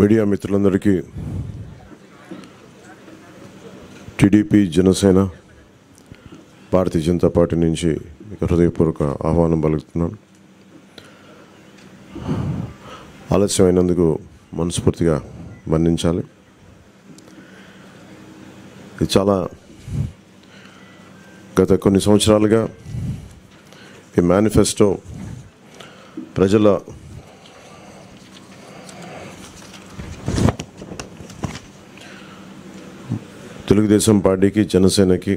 Media మిత్రులందరికీ TDP Janasena Bharatiya Janata party నుంచి హృదయపూర్వక ఆహ్వానం పలుకుతున్నాను. ఆలస్యమైనందుకు మనస్ఫూర్తిగా మన్నించాలి. ఇది చాలా గత కొన్ని సంవత్సరాలుగా ఈ మేనిఫెస్టో ప్రజల తెలుగుదేశం పార్టీకి జనసేనకి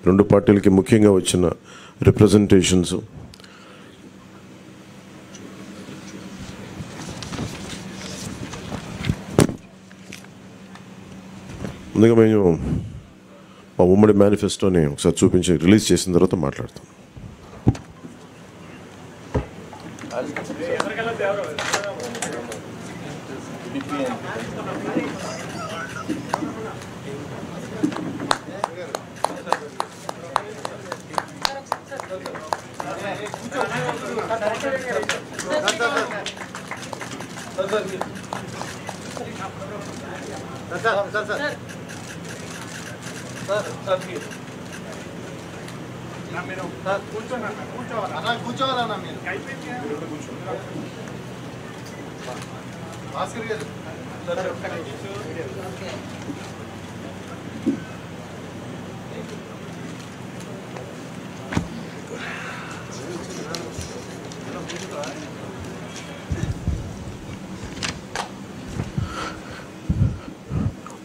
రెండు పార్టీలకి ముఖ్యంగా వచ్చిన రిప్రజెంటేషన్స్ ముందుగా మేము మా ఉమ్మడి మేనిఫెస్టోని ఒకసారి చూపించి రిలీజ్ చేసిన తర్వాత మాట్లాడతాం.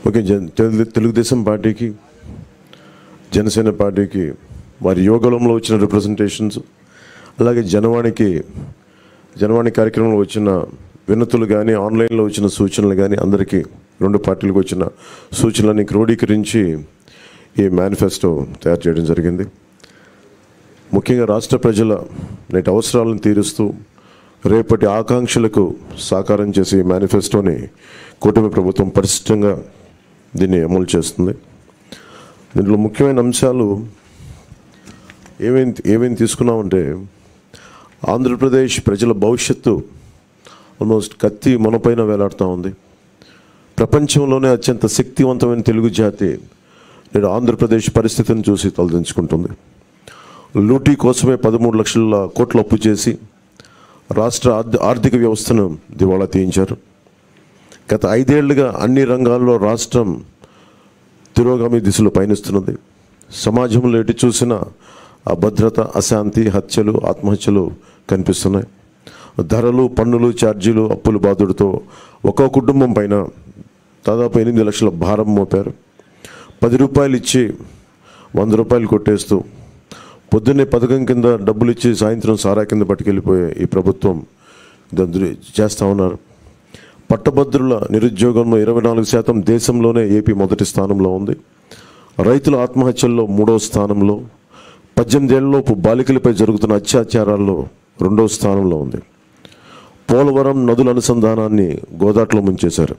ఓకే, తెలుగుదేశం పార్టీకి జనసేన పార్టీకి వారి యోగంలో వచ్చిన రిప్రజెంటేషన్స్, అలాగే జనవాణి కార్యక్రమంలో వచ్చిన వినతులు కానీ ఆన్లైన్లో వచ్చిన సూచనలు కానీ అందరికీ రెండు పార్టీలకు వచ్చిన సూచనలని క్రోడీకరించి ఈ మేనిఫెస్టో తయారు చేయడం జరిగింది. ముఖ్యంగా రాష్ట్ర ప్రజల నేటి అవసరాలను తీరుస్తూ రేపటి ఆకాంక్షలకు సాకారం చేసే ఈ మేనిఫెస్టోని కూటమి ప్రభుత్వం పరిశుభ్రంగా దీన్ని అమలు చేస్తుంది. దీంట్లో ముఖ్యమైన అంశాలు ఏమేమి తీసుకున్నామంటే, ఆంధ్రప్రదేశ్ ప్రజల భవిష్యత్తు ఆల్మోస్ట్ కత్తి మనపైన వేలాడుతూ ఉంది. ప్రపంచంలోనే అత్యంత శక్తివంతమైన తెలుగు జాతి నేడు ఆంధ్రప్రదేశ్ పరిస్థితిని చూసి తలదించుకుంటుంది. లూటీ కోసమే 13 లక్షల కోట్ల అప్పు చేసి రాష్ట్ర ఆర్థిక వ్యవస్థను దివాళా తీయించారు. గత 5 ఏళ్లుగా అన్ని రంగాల్లో రాష్ట్రం తిరోగామి దిశలో పయనిస్తున్నది. సమాజంలో ఎటు చూసినా అభద్రత, అశాంతి, హత్యలు, ఆత్మహత్యలు కనిపిస్తున్నాయి. ధరలు, పన్నులు, ఛార్జీలు, అప్పుల బాధుడితో ఒక్కో కుటుంబం పైన దాదాపు 8 లక్షల భారం మోపారు. 10 రూపాయలు ఇచ్చి 100 రూపాయలు కొట్టేస్తూ పొద్దున్నే పథకం కింద డబ్బులు ఇచ్చి సాయంత్రం సారా కింద పట్టుకెళ్ళిపోయే ఈ ప్రభుత్వం చేస్తూ ఉన్నారు. పట్టభద్రుల నిరుద్యోగంలో 24% దేశంలోనే ఏపీ మొదటి స్థానంలో ఉంది. రైతుల ఆత్మహత్యల్లో 3వ స్థానంలో, 18 ఏళ్లలోపు బాలికలపై జరుగుతున్న అత్యాచారాల్లో 2వ స్థానంలో ఉంది. పోలవరం నదుల అనుసంధానాన్ని గోదాట్లో ముంచేశారు.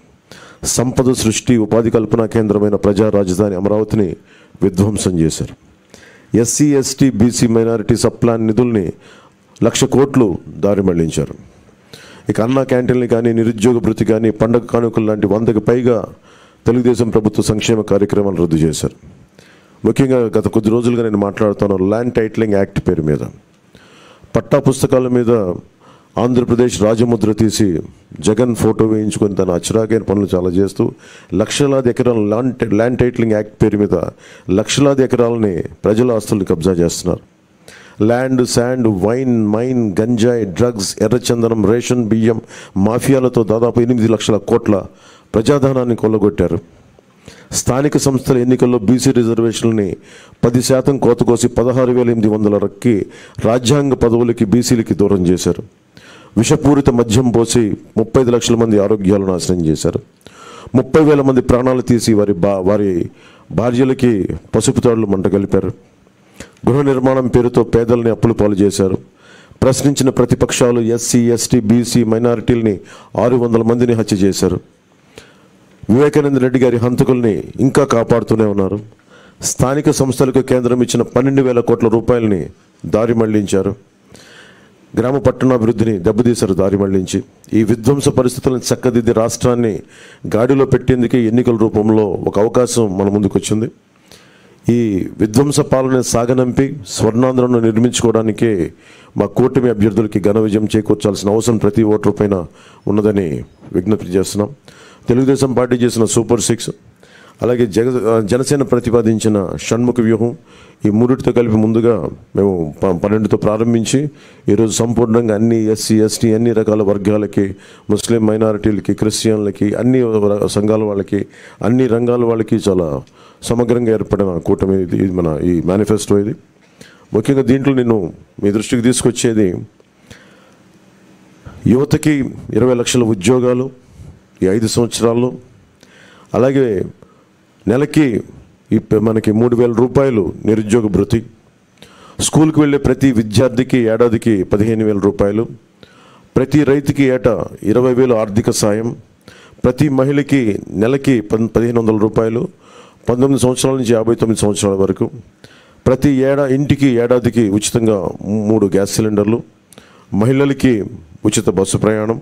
సంపద సృష్టి, ఉపాధి కల్పన కేంద్రమైన ప్రజా రాజధాని అమరావతిని విధ్వంసం చేశారు. SC, ST, BC, minority subplan నిధుల్ని 1,00,000 కోట్లు దారి మళ్లించారు. ఇక అన్నా క్యాంటీన్లు కానీ, నిరుద్యోగ భృతి కానీ, పండగ కానుకలు లాంటి 100కి పైగా తెలుగుదేశం ప్రభుత్వ సంక్షేమ కార్యక్రమాలు రద్దు చేశారు. ముఖ్యంగా గత కొద్ది రోజులుగా నేను మాట్లాడుతాను ల్యాండ్ టైటిలింగ్ యాక్ట్ పేరు మీద. పట్టా పుస్తకాల మీద ఆంధ్రప్రదేశ్ రాజముద్ర తీసి జగన్ ఫోటో వేయించుకొని తన అచ్చరాగైన పనులు చాలా చేస్తూ లక్షలాది ఎకరాల ల్యాండ్ టైటిలింగ్ యాక్ట్ పేరు మీద లక్షలాది ఎకరాలని ప్రజల ఆస్తుల్ని కబ్జా చేస్తున్నారు. ల్యాండ్, శాండ్, వైన్, మైన్, గంజాయి, డ్రగ్స్, ఎర్రచందనం, రేషన్ బియ్యం మాఫియాలతో దాదాపు 8 లక్షల కోట్ల ప్రజాధనాన్ని కొల్లగొట్టారు. స్థానిక సంస్థల ఎన్నికల్లో బీసీ రిజర్వేషన్లని 10% కోత కోసి 16,800 రక్కి రాజ్యాంగ పదవులకి బీసీలకి దూరం చేశారు. విషపూరిత మద్యం పోసి 35 లక్షల మంది ఆరోగ్యాలను నాశనం చేశారు. 30,000 మంది ప్రాణాలు తీసి వారి భార్యలకి పసుపు తాడులు మంట కలిపారు. గృహ నిర్మాణం పేరుతో పేదల్ని అప్పుల పాలు చేశారు. ప్రశ్నించిన ప్రతిపక్షాలు ఎస్సీ, ఎస్టీ, బీసీ, మైనారిటీలని 600 మందిని హత్య చేశారు. వివేకానంద రెడ్డి గారి హంతకుల్ని ఇంకా కాపాడుతూనే ఉన్నారు. స్థానిక సంస్థలకు కేంద్రం ఇచ్చిన 12,000 కోట్ల రూపాయలని దారి మళ్లించారు. గ్రామ పట్టణాభివృద్ధిని దెబ్బతీశారు దారి మళ్లించి. ఈ విధ్వంస పరిస్థితులను చక్కదిద్ది రాష్ట్రాన్ని గాడిలో పెట్టేందుకే ఎన్నికల రూపంలో ఒక అవకాశం మన ముందుకు వచ్చింది. ఈ విధ్వంస పాలన సాగనంపి స్వర్ణాంధ్రను నిర్మించుకోవడానికే మా కూటమి అభ్యర్థులకి ఘన విజయం చేకూర్చాల్సిన అవసరం ప్రతి ఓటరు పైన ఉన్నదని విజ్ఞప్తి చేస్తున్నాం. తెలుగుదేశం పార్టీ చేసిన సూపర్ 6, అలాగే జనసేన ప్రతిపాదించిన షణ్ముఖ వ్యూహం, ఈ మూడిటితో కలిపి ముందుగా మేము 12తో ప్రారంభించి ఈరోజు సంపూర్ణంగా అన్ని ఎస్సీ ఎస్టీ అన్ని రకాల వర్గాలకి, ముస్లిం మైనారిటీలకి, క్రిస్టియన్లకి, అన్ని సంఘాల వాళ్ళకి, అన్ని రంగాల వాళ్ళకి చాలా సమగ్రంగా ఏర్పడిన కూటమి ఇది మన ఈ మేనిఫెస్టో. ఇది ముఖ్యంగా దీంట్లో నేను మీ దృష్టికి తీసుకొచ్చేది యువతకి 20 లక్షల ఉద్యోగాలు ఈ 5 సంవత్సరాల్లో, అలాగే నెలకి మనకి 3,000 రూపాయలు నిరుద్యోగ భృతి, స్కూల్కి వెళ్ళే ప్రతి విద్యార్థికి ఏడాదికి 15,000 రూపాయలు, ప్రతి రైతుకి ఏటా 20,000 ఆర్థిక సాయం, ప్రతి మహిళకి నెలకి 1,500 రూపాయలు 19 సంవత్సరాల నుంచి 59 సంవత్సరాల వరకు, ప్రతి ఇంటికి ఏడాదికి ఉచితంగా 3 గ్యాస్ సిలిండర్లు, మహిళలకి ఉచిత బస్సు ప్రయాణం,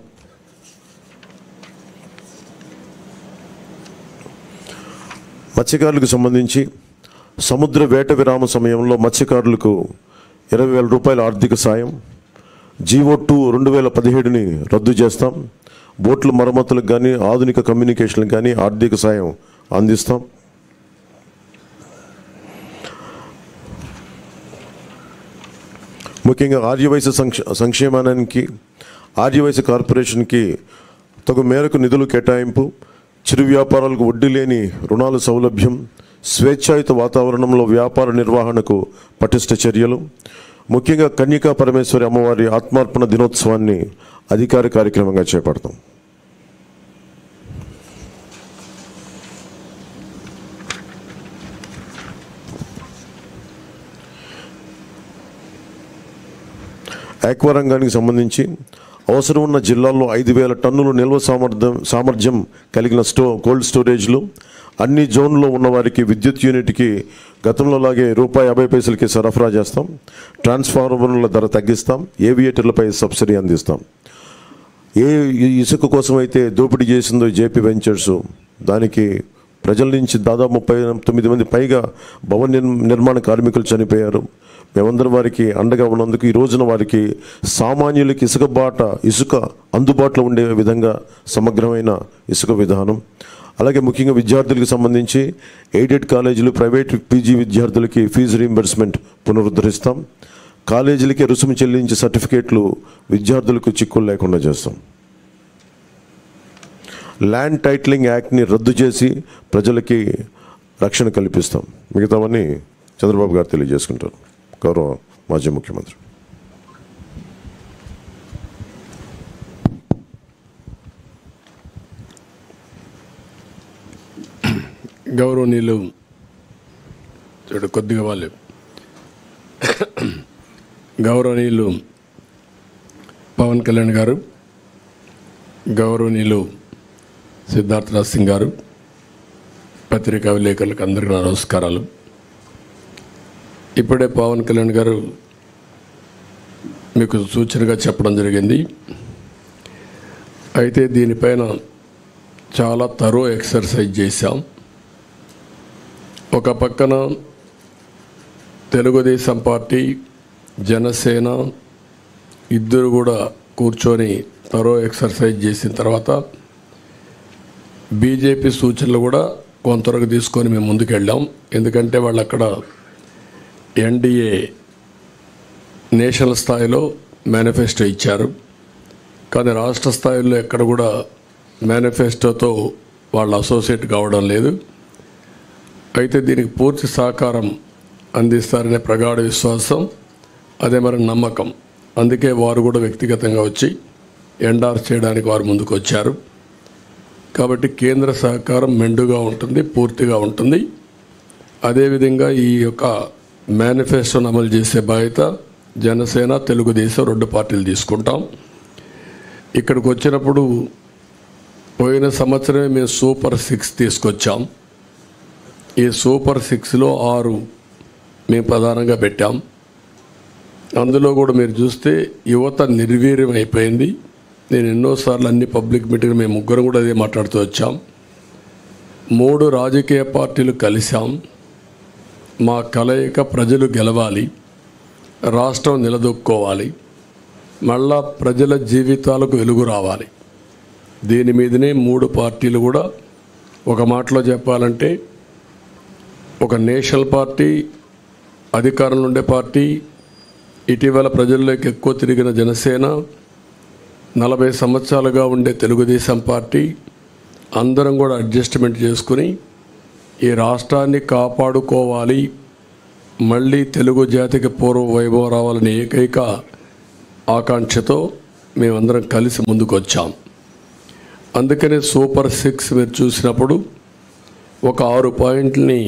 మత్స్యకారులకు సంబంధించి సముద్ర వేట విరామ సమయంలో మత్స్యకారులకు 20,000 రూపాయల ఆర్థిక సాయం, జీవో2 2017ని రద్దు చేస్తాం, బోట్ల మరమ్మతులకు కానీ ఆధునిక కమ్యూనికేషన్లకు కానీ ఆర్థిక సాయం అందిస్తాం. ముఖ్యంగా ఆర్యవైశ్య సంక్షేమానికి, ఆర్యవైశ్య కార్పొరేషన్కి తగు మేరకు నిధులు కేటాయింపు, చిరు వ్యాపారాలకు వడ్డీ లేని రుణాల సౌలభ్యం, స్వేచ్ఛాయుత వాతావరణంలో వ్యాపార నిర్వహణకు పటిష్ట చర్యలు, ముఖ్యంగా కన్యకా పరమేశ్వరి అమ్మవారి ఆత్మార్పణ దినోత్సవాన్ని అధికార కార్యక్రమంగా చేపడతాం. ఆక్వా రంగానికి సంబంధించి అవసరం ఉన్న జిల్లాల్లో 5,000 టన్నులు నిల్వ సామర్థ్యం కలిగిన కోల్డ్ స్టోరేజ్లు, అన్ని జోన్లో ఉన్న వారికి విద్యుత్ యూనిట్కి గతంలో లాగే ₹50 సరఫరా చేస్తాం, ట్రాన్స్ఫార్మర్ల ధర తగ్గిస్తాం, ఏవియేటర్లపై సబ్సిడీ అందిస్తాం. ఏ ఇసుక కోసం అయితే దోపిడీ చేసిందో జేపీ వెంచర్స్, దానికి ప్రజల నుంచి దాదాపు 39 మంది పైగా భవన నిర్మాణ కార్మికులు చనిపోయారు. మేమందరం వారికి అండగా ఉన్నందుకు ఈ రోజున వారికి సామాన్యులకి ఇసుక అందుబాటులో ఉండే విధంగా సమగ్రమైన ఇసుక విధానం, అలాగే ముఖ్యంగా విద్యార్థులకు సంబంధించి ఎయిడెడ్ కాలేజీలు, ప్రైవేట్ పీజీ విద్యార్థులకి ఫీజు రీయింబర్స్మెంట్ పునరుద్ధరిస్తాం, కాలేజీలకి రుసుము చెల్లించే సర్టిఫికేట్లు విద్యార్థులకు చిక్కులు లేకుండా చేస్తాం. ల్యాండ్ టైటిలింగ్ యాక్ట్ని రద్దు చేసి ప్రజలకి రక్షణ కల్పిస్తాం. మిగతావన్నీ చంద్రబాబు గారు తెలియజేసుకుంటారు. గౌరవ మాజీ ముఖ్యమంత్రి. గౌరవనీయులు కొద్దిగా వాళ్ళు గౌరవనీయులు పవన్ కళ్యాణ్ గారు, గౌరవనీయులు సిద్ధార్థరాజ్ సింగ్ గారు, పత్రికా విలేకరులకు అందరికీ నమస్కారాలు. ఇప్పుడే పవన్ కళ్యాణ్ గారు మీకు సూచనగా చెప్పడం జరిగింది. అయితే దీనిపైన చాలా తరో ఎక్సర్సైజ్ చేశాం. ఒక పక్కన తెలుగుదేశం పార్టీ, జనసేన ఇద్దరు కూడా కూర్చొని తరో ఎక్సర్సైజ్ చేసిన తర్వాత బీజేపీ సూచనలు కూడా కొంతవరకు తీసుకొని మేము ముందుకు వెళ్ళాం. ఎందుకంటే వాళ్ళు అక్కడ ఎన్డీఏ నేషనల్ స్థాయిలో మేనిఫెస్టో ఇచ్చారు, కానీ రాష్ట్ర స్థాయిలో ఎక్కడ కూడా మేనిఫెస్టోతో వాళ్ళు అసోసియేట్ కావడం లేదు. అయితే దీనికి పూర్తి సహకారం అందిస్తారనే ప్రగాఢ విశ్వాసం, అదే మరి నమ్మకం. అందుకే వారు కూడా వ్యక్తిగతంగా వచ్చి ఎండార్స్ చేయడానికి వారు ముందుకు వచ్చారు. కాబట్టి కేంద్ర సహకారం మెండుగా ఉంటుంది, పూర్తిగా ఉంటుంది. అదేవిధంగా ఈ యొక్క మేనిఫెస్టోను అమలు చేసే బాధ్యత జనసేన, తెలుగుదేశం 2 పార్టీలు తీసుకుంటాం. ఇక్కడికి వచ్చినప్పుడు పోయిన సంవత్సరమే మేము సూపర్ 6 తీసుకొచ్చాం. ఈ సూపర్ 6లో 6 మేము ప్రధానంగా పెట్టాం. అందులో కూడా మీరు చూస్తే యువత నిర్వీర్యం అయిపోయింది. నేను ఎన్నోసార్లు అన్ని పబ్లిక్ మీటింగ్ మేము ముగ్గురం కూడా అదే మాట్లాడుతూ వచ్చాం. 3 రాజకీయ పార్టీలు కలిసాం. మా కలయిక ప్రజలు గెలవాలి, రాష్ట్రం నిలదొక్కోవాలి, మళ్ళా ప్రజల జీవితాలకు వెలుగు రావాలి. దీని మీదనే 3 పార్టీలు కూడా ఒక మాటలో చెప్పాలంటే ఒక నేషనల్ పార్టీ, అధికారంలో ఉండే పార్టీ, ఇటీవల ప్రజల్లోకి ఎక్కువ తిరిగిన జనసేన, 40 సంవత్సరాలుగా ఉండే తెలుగుదేశం పార్టీ అందరం కూడా అడ్జస్ట్మెంట్ చేసుకుని ఈ రాష్ట్రాన్ని కాపాడుకోవాలి, మళ్ళీ తెలుగు జాతికి పూర్వ వైభవం రావాలనే ఏకైక ఆకాంక్షతో మేమందరం కలిసి ముందుకు వచ్చాం. అందుకనే సూపర్ 6 మీరు చూసినప్పుడు ఒక 6 పాయింట్లని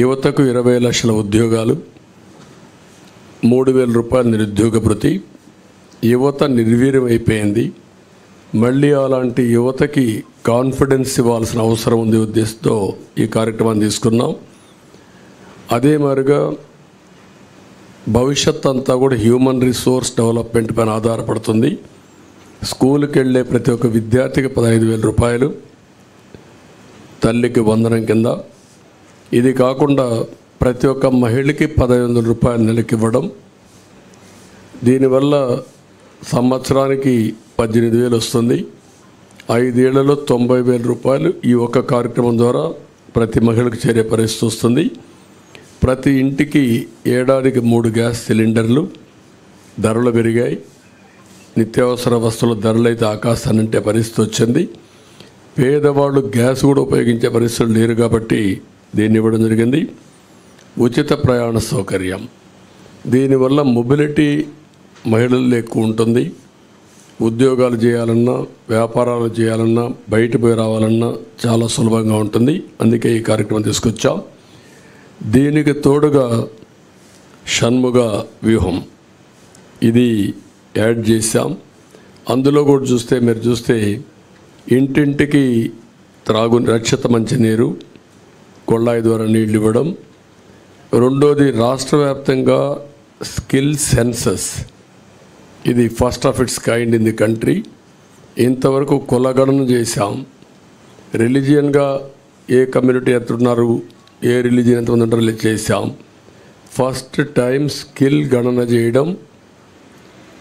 యువతకు 20 లక్షల ఉద్యోగాలు, 3,000 రూపాయల నిరుద్యోగ భృతి. యువత నిర్వీర్యం అయిపోయింది. మళ్ళీ అలాంటి యువతకి కాన్ఫిడెన్స్ ఇవ్వాల్సిన అవసరం ఉంది ఉద్దేశంతో ఈ కార్యక్రమాన్ని తీసుకున్నాం. అదే మాదిరిగా భవిష్యత్ అంతా కూడా హ్యూమన్ రిసోర్స్ డెవలప్మెంట్ పైన ఆధారపడుతుంది. స్కూల్కి వెళ్ళే ప్రతి ఒక్క విద్యార్థికి 15,000 రూపాయలు తల్లికి వందనం కింద. ఇది కాకుండా ప్రతి ఒక్క మహిళకి 1,500 రూపాయలు నెలకి ఇవ్వడం. దీనివల్ల సంవత్సరానికి 18,000 వస్తుంది. 5 ఏళ్లలో 90,000 రూపాయలు ఈ ఒక్క కార్యక్రమం ద్వారా ప్రతి మహిళకు చేరే పరిస్థితి వస్తుంది. ప్రతి ఇంటికి ఏడాదికి 3 గ్యాస్ సిలిండర్లు. ధరలు పెరిగాయి. నిత్యావసర వస్తువుల ధరలు అయితే ఆకాశాన్నంటే పరిస్థితి వచ్చింది. పేదవాళ్ళు గ్యాస్ కూడా ఉపయోగించే పరిస్థితులు లేరు కాబట్టి దీన్ని ఇవ్వడం జరిగింది. ఉచిత ప్రయాణ సౌకర్యం. దీనివల్ల మొబిలిటీ మహిళల్లో ఎక్కువ ఉంటుంది. ఉద్యోగాలు చేయాలన్నా, వ్యాపారాలు చేయాలన్నా, బయట పోయి రావాలన్నా చాలా సులభంగా ఉంటుంది. అందుకే ఈ కార్యక్రమం తీసుకొచ్చాం. దీనికి తోడుగా షణ్ముగ వ్యూహం ఇది యాడ్ చేశాం. అందులో కూడా చూస్తే మీరు చూస్తే ఇంటింటికి రక్షిత మంచినీరు, కొళ్ళాయి ద్వారా నీళ్ళు ఇవ్వడం. రెండోది రాష్ట్ర వ్యాప్తంగా స్కిల్ సెన్సస్. ఇది first of it's kind in the country. ఇంతవరకు కులగణన చేశాం. రిలీజియన్గా ఏ కమ్యూనిటీ ఎంతున్నారు, ఏ రిలీజియన్ ఎంతమంది ఉంటారో చేశాం. ఫస్ట్ టైం స్కిల్ గణన చేయడం.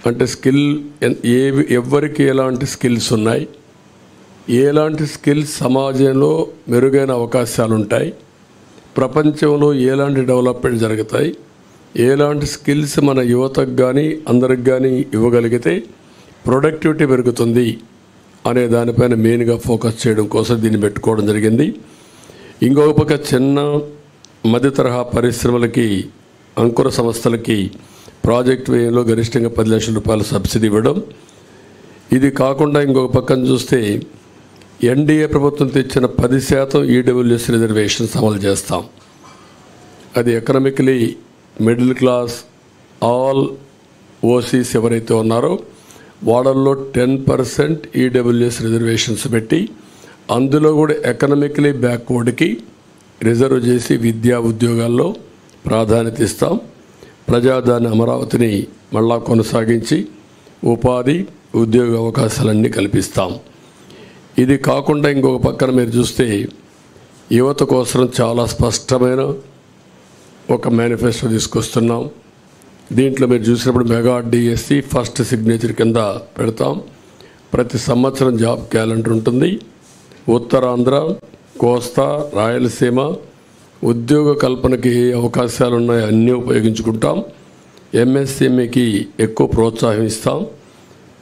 అంటే స్కిల్ ఎవరికి ఎలాంటి స్కిల్స్ ఉన్నాయి, ఎలాంటి స్కిల్స్ సమాజంలో మెరుగైన అవకాశాలు ఉంటాయి, ప్రపంచంలో ఎలాంటి డెవలప్మెంట్ జరుగుతాయి, ఎలాంటి స్కిల్స్ మన యువతకు కానీ అందరికి కానీ ఇవ్వగలిగితే ప్రొడక్టివిటీ పెరుగుతుంది అనే దానిపైన మెయిన్గా ఫోకస్ చేయడం కోసం దీన్ని పెట్టుకోవడం జరిగింది. ఇంకొక పక్క చిన్న మధ్య తరహా పరిశ్రమలకి, అంకుర సంస్థలకి ప్రాజెక్ట్ వ్యయంలో గరిష్టంగా 10 లక్షల రూపాయల సబ్సిడీ ఇవ్వడం. ఇది కాకుండా ఇంకొక పక్కన చూస్తే ఎన్డీఏ ప్రభుత్వం తెచ్చిన 10% ఈడబ్ల్యూఎస్ రిజర్వేషన్స్ అమలు చేస్తాం. అది economically middle class all OCs ఎవరైతే ఉన్నారో వాళ్ళల్లో 10% ఈడబ్ల్యూఎస్ రిజర్వేషన్స్ పెట్టి అందులో కూడా ఎకనామికలీ బ్యాక్వర్డ్కి రిజర్వ్ చేసి విద్యా ఉద్యోగాల్లో ప్రాధాన్యత ఇస్తాం. ప్రజాదాని అమరావతిని మళ్ళా కొనసాగించి ఉపాధి ఉద్యోగ అవకాశాలన్నీ కల్పిస్తాం. ఇది కాకుండా ఇంకొక పక్కన మీరు చూస్తే యువత కోసం చాలా స్పష్టమైన ఒక మేనిఫెస్టో తీసుకొస్తున్నాం. దీంట్లో మీరు చూసినప్పుడు మెగా డిఎస్సి ఫస్ట్ సిగ్నేచర్ కింద పెడతాం. ప్రతి సంవత్సరం జాబ్ క్యాలెండర్ ఉంటుంది. ఉత్తరాంధ్ర, కోస్తా, రాయలసీమ ఉద్యోగ కల్పనకి ఏ అవకాశాలు ఉన్నాయో అన్నీ ఉపయోగించుకుంటాం. ఎంఎస్ఎంఈకి ఎక్కువ ప్రోత్సాహం ఇస్తాం.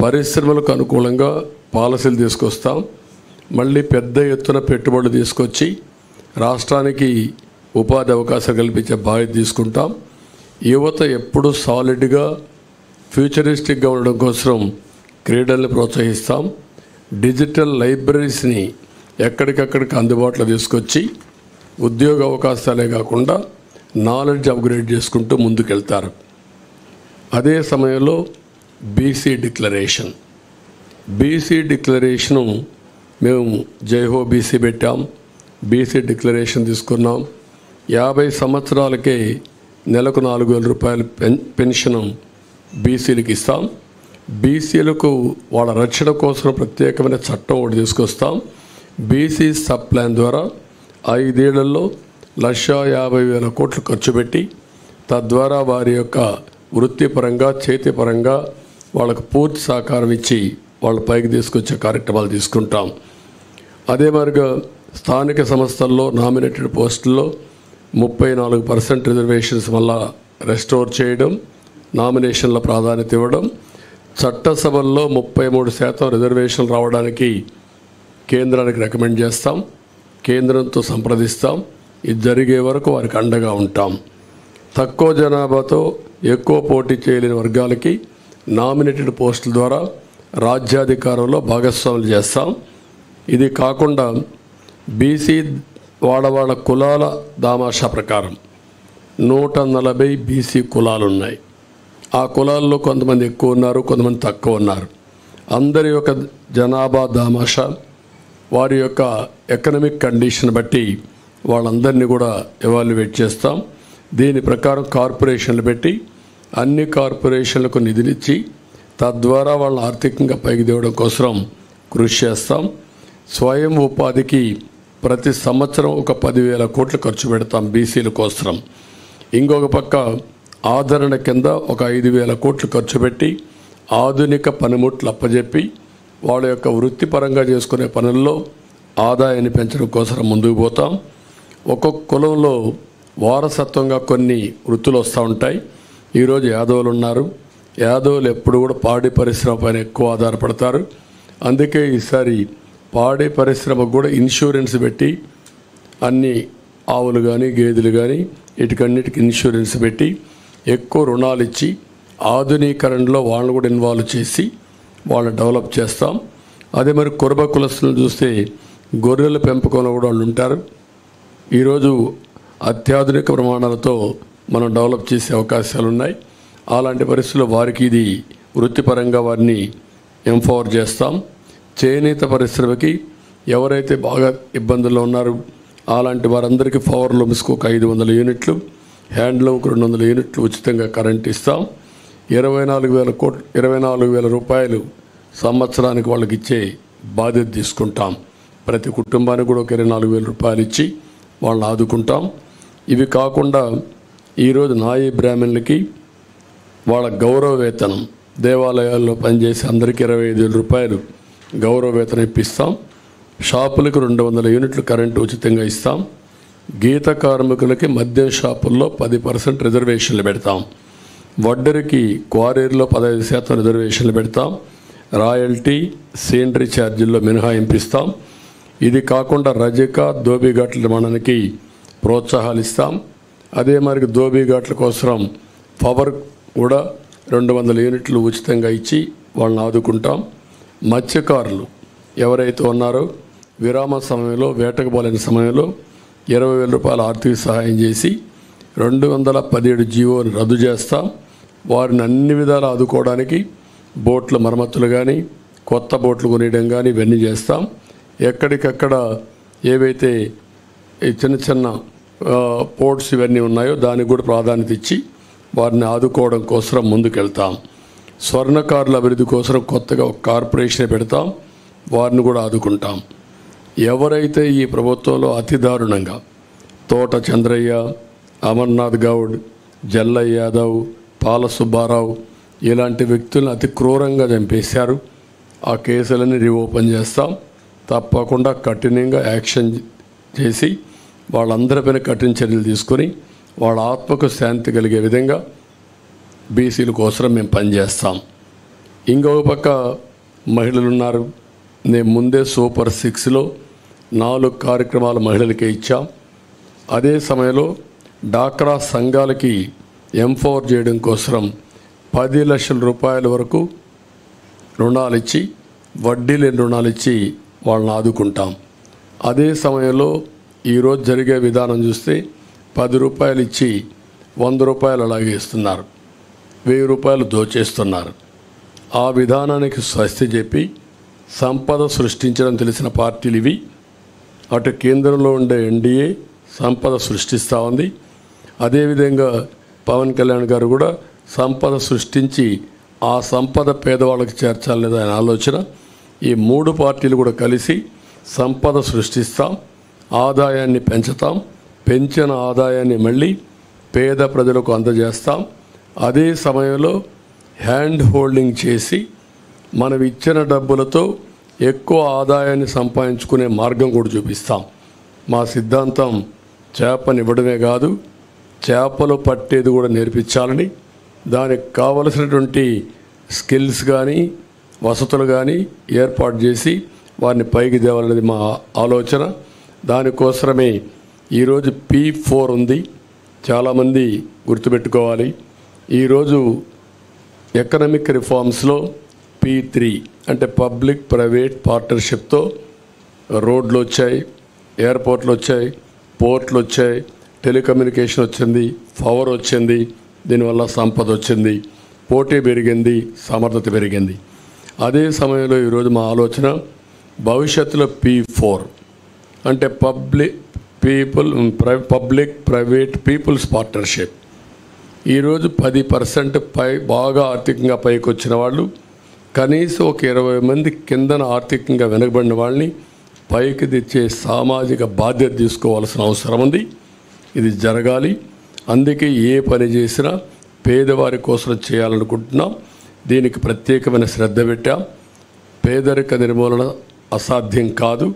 పరిశ్రమలకు అనుకూలంగా పాలసీలు తీసుకొస్తాం. మళ్ళీ పెద్ద ఎత్తున పెట్టుబడులు తీసుకొచ్చి రాష్ట్రానికి ఉపాధి అవకాశాలు కల్పించే బాధ్యత తీసుకుంటాం. యువత ఎప్పుడు సాలిడ్గా ఫ్యూచరిస్టిక్గా ఉండడం కోసం క్రీడల్ని ప్రోత్సహిస్తాం. డిజిటల్ లైబ్రరీస్ని ఎక్కడికక్కడికి అందుబాటులో తీసుకొచ్చి ఉద్యోగ అవకాశాలే కాకుండా నాలెడ్జ్ అప్గ్రేడ్ చేసుకుంటూ ముందుకెళ్తారు. అదే సమయంలో బీసీ డిక్లరేషను మేము జైహో బీసీ పెట్టాం. బీసీ డిక్లరేషన్ తీసుకున్నాం. 50 సంవత్సరాలకే నెలకు 4,000 రూపాయల పెన్షన్ బీసీలకు ఇస్తాం. బీసీలకు వాళ్ళ రక్షణ కోసం ప్రత్యేకమైన చట్టం ఒకటి తీసుకొస్తాం. బీసీ సబ్ ప్లాన్ ద్వారా 5 ఏళ్లలో 1,50,000 కోట్లు ఖర్చు పెట్టి తద్వారా వారి యొక్క వృత్తిపరంగా చేతిపరంగా వాళ్ళకు పూర్తి సహకారం ఇచ్చి వాళ్ళ పైకి తీసుకొచ్చే కార్యక్రమాలు తీసుకుంటాం. అదే మరిగా స్థానిక సంస్థల్లో నామినేటెడ్ పోస్టుల్లో 34% రిజర్వేషన్స్ వల్ల రెస్టోర్ చేయడం, నామినేషన్ల ప్రాధాన్యత ఇవ్వడం, చట్టసభల్లో 33% రిజర్వేషన్లు రావడానికి కేంద్రానికి రికమెండ్ చేస్తాం. కేంద్రంతో సంప్రదిస్తాం. ఇది జరిగే వరకు వారికి అండగా ఉంటాం. తక్కువ జనాభాతో ఎక్కువ పోటీ చేయలేని వర్గాలకి నామినేటెడ్ పోస్టుల ద్వారా రాజ్యాధికారంలో భాగస్వాములు చేస్తాం. ఇది కాకుండా బీసీ వాళ్ళ కులాల దామాషా ప్రకారం 140 బీసీ కులాలు ఉన్నాయి. ఆ కులాల్లో కొంతమంది ఎక్కువ ఉన్నారు, కొంతమంది తక్కువ ఉన్నారు. అందరి యొక్క జనాభా దామాషా వారి యొక్క ఎకనామిక్ కండిషన్ బట్టి వాళ్ళందరినీ కూడా ఎవాల్యుయేట్ చేస్తాం. దీని ప్రకారం కార్పొరేషన్లు పెట్టి అన్ని కార్పొరేషన్లకు నిధులిచ్చి తద్వారా వాళ్ళని ఆర్థికంగా పైకి తేవడం కోసం కృషి చేస్తాం. స్వయం ఉపాధికి ప్రతి సంవత్సరం ఒక 10,000 కోట్లు ఖర్చు పెడతాం బీసీల కోసం. ఇంకొక పక్క ఆదరణ కింద ఒక 5,000 కోట్లు ఖర్చు పెట్టి ఆధునిక పనిముట్లు అప్పజెప్పి వాళ్ళ యొక్క వృత్తిపరంగా చేసుకునే పనుల్లో ఆదాయాన్ని పెంచడం కోసం ముందుకు పోతాం. ఒక్కొక్క కులంలో వారసత్వంగా కొన్ని వృత్తులు వస్తూ ఉంటాయి. ఈరోజు యాదవులు ఉన్నారు. యాదవులు ఎప్పుడు కూడా పాడి పరిశ్రమ పైన ఎక్కువ ఆధారపడతారు. అందుకే ఈసారి పాడి పరిశ్రమకు కూడా ఇన్సూరెన్స్ పెట్టి అన్ని ఆవులు కానీ గేదెలు కానీ వీటికన్నిటికి ఇన్సూరెన్స్ పెట్టి ఎక్కువ రుణాలు ఇచ్చి ఆధునీకరణలో వాళ్ళని కూడా ఇన్వాల్వ్ చేసి వాళ్ళని డెవలప్ చేస్తాం. అదే మరి కురబ కులస్తులను చూస్తే గొర్రెల పెంపకంలో కూడా వాళ్ళు ఉంటారు. ఈరోజు అత్యాధునిక ప్రమాణాలతో మనం డెవలప్ చేసే అవకాశాలు ఉన్నాయి. అలాంటి పరిస్థితుల్లో వారికి ఇది వృత్తిపరంగా వారిని ఎంపవర్ చేస్తాం. చేనేత పరిశ్రమకి ఎవరైతే బాగా ఇబ్బందుల్లో ఉన్నారో అలాంటి వారందరికీ పవర్ లూమ్స్కు ఒక 500 యూనిట్లు, హ్యాండ్లూమ్కి 200 యూనిట్లు ఉచితంగా కరెంట్ ఇస్తాం. 24,000 రూపాయలు సంవత్సరానికి వాళ్ళకి ఇచ్చే బాధ్యత తీసుకుంటాం. ప్రతి కుటుంబానికి కూడా ఒక 24,000 రూపాయలు ఇచ్చి వాళ్ళని ఆదుకుంటాం. ఇవి కాకుండా ఈరోజు నాయీ బ్రాహ్మణులకి వాళ్ళ గౌరవ వేతనం దేవాలయాల్లో పనిచేసి అందరికీ 25,000 రూపాయలు గౌరవ వేతనం ఇప్పిస్తాం. షాపులకు 200 యూనిట్లు కరెంటు ఉచితంగా ఇస్తాం. గీత కార్మికులకి మద్యం షాపుల్లో 10% రిజర్వేషన్లు పెడతాం. వడ్డరికి క్వారీల్లో 15% రిజర్వేషన్లు పెడతాం. రాయల్టీ సీనరీ ఛార్జీల్లో మినహాయింపిస్తాం. ఇది కాకుండా రజక దోబిఘాట్ల నిర్మాణానికి ప్రోత్సాహాలు ఇస్తాం. అదే మరి దోబిఘాట్ల కోసం పవర్ కూడా 200 యూనిట్లు ఉచితంగా ఇచ్చి వాళ్ళని ఆదుకుంటాం. మత్స్యకారులు ఎవరైతే ఉన్నారో విరామ సమయంలో వేటకు పోలేని సమయంలో 20,000 రూపాయల ఆర్థిక సహాయం చేసి 217 జీవోని రద్దు చేస్తాం. వారిని అన్ని విధాలు ఆదుకోవడానికి బోట్ల మరమ్మతులు కానీ కొత్త బోట్లు కొనియడం కానీ ఇవన్నీ చేస్తాం. ఎక్కడికక్కడ ఏవైతే ఈ చిన్న చిన్న పోర్ట్స్ ఇవన్నీ ఉన్నాయో దానికి కూడా ప్రాధాన్యత ఇచ్చి వారిని ఆదుకోవడం కోసం ముందుకెళ్తాం. స్వర్ణకారుల అభివృద్ధి కోసం కొత్తగా ఒక కార్పొరేషన్ పెడతాం. వారిని కూడా ఆదుకుంటాం. ఎవరైతే ఈ ప్రభుత్వంలో అతి దారుణంగా తోట చంద్రయ్య, అమర్నాథ్ గౌడ్, జల్లయ్య యాదవ్, పాల సుబ్బారావు ఇలాంటి వ్యక్తులను అతి క్రూరంగా చంపేశారు. ఆ కేసులన్నీ రీఓపెన్ చేస్తాం. తప్పకుండా కఠినంగా యాక్షన్ చేసి వాళ్ళందరిపైన కఠిన చర్యలు తీసుకొని వాళ్ళ ఆత్మకు శాంతి కలిగే విధంగా బీసీల కోసం మేము పనిచేస్తాం. ఇంకొక పక్క మహిళలు ఉన్నారు. నేను ముందే సూపర్ 6లో 4 కార్యక్రమాలు మహిళలకే ఇచ్చాం. అదే సమయంలో డాక్రా సంఘాలకి ఎంపవర్ చేయడం కోసం 10 లక్షల రూపాయల వరకు రుణాలు ఇచ్చి వడ్డీ లేని రుణాలు ఇచ్చి వాళ్ళని ఆదుకుంటాం. అదే సమయంలో ఈరోజు జరిగే విధానం చూస్తే 10 రూపాయలు ఇచ్చి 100 రూపాయలు అలాగే ఇస్తున్నారు. 1000 రూపాయలు దోచేస్తున్నారు. ఆ విధానానికి స్వస్తి చెప్పి సంపద సృష్టించడం తెలిసిన పార్టీలు ఇవి. అటు కేంద్రంలో ఉండే ఎన్డీఏ సంపద సృష్టిస్తూ ఉంది. అదేవిధంగా పవన్ కళ్యాణ్ గారు కూడా సంపద సృష్టించి ఆ సంపద పేదవాళ్ళకి చేర్చాలనేది ఆయన ఆలోచన. ఈ 3 పార్టీలు కూడా కలిసి సంపద సృష్టిస్తాం, ఆదాయాన్ని పెంచుతాం, పెంచిన ఆదాయాన్ని మళ్ళీ పేద ప్రజలకు అందజేస్తాం. అదే సమయంలో హ్యాండ్ హోల్డింగ్ చేసి మనం ఇచ్చిన డబ్బులతో ఎక్కువ ఆదాయాన్ని సంపాదించుకునే మార్గం కూడా చూపిస్తాం. మా సిద్ధాంతం చేపనివ్వడమే కాదు, చేపలు పట్టేది కూడా నేర్పించాలని, దానికి కావలసినటువంటి స్కిల్స్ కానీ వసతులు కానీ ఏర్పాటు చేసి వారిని పైకి తేవాలనేది మా ఆలోచన. దానికోసమే ఈరోజు P4 ఉంది. చాలామంది గుర్తుపెట్టుకోవాలి. ఈరోజు ఎకనామిక్ రిఫార్మ్స్లో P3 అంటే పబ్లిక్ ప్రైవేట్ పార్ట్నర్షిప్తో రోడ్లు వచ్చాయి, ఎయిర్పోర్ట్లు వచ్చాయి, పోర్ట్లు వచ్చాయి, టెలికమ్యూనికేషన్ వచ్చింది, పవర్ వచ్చింది. దీనివల్ల సంపద వచ్చింది, పోటీ పెరిగింది, సమర్థత పెరిగింది. అదే సమయంలో ఈరోజు మా ఆలోచన భవిష్యత్తులో P4 అంటే పబ్లిక్ ప్రైవేట్ పీపుల్స్ పార్ట్నర్షిప్. ఈరోజు 10% పై బాగా ఆర్థికంగా పైకి వచ్చిన వాళ్ళు, కనీసం ఒక 20 మంది కిందన ఆర్థికంగా వెనుకబడిన వాళ్ళని పైకి తెచ్చే సామాజిక బాధ్యత తీసుకోవాల్సిన అవసరం ఉంది. ఇది జరగాలి. అందుకే ఏ పని చేసినా పేదవారి కోసం చేయాలనుకుంటున్నాం. దీనికి ప్రత్యేకమైన శ్రద్ధ పెట్టాం. పేదరిక నిర్మూలన అసాధ్యం కాదు.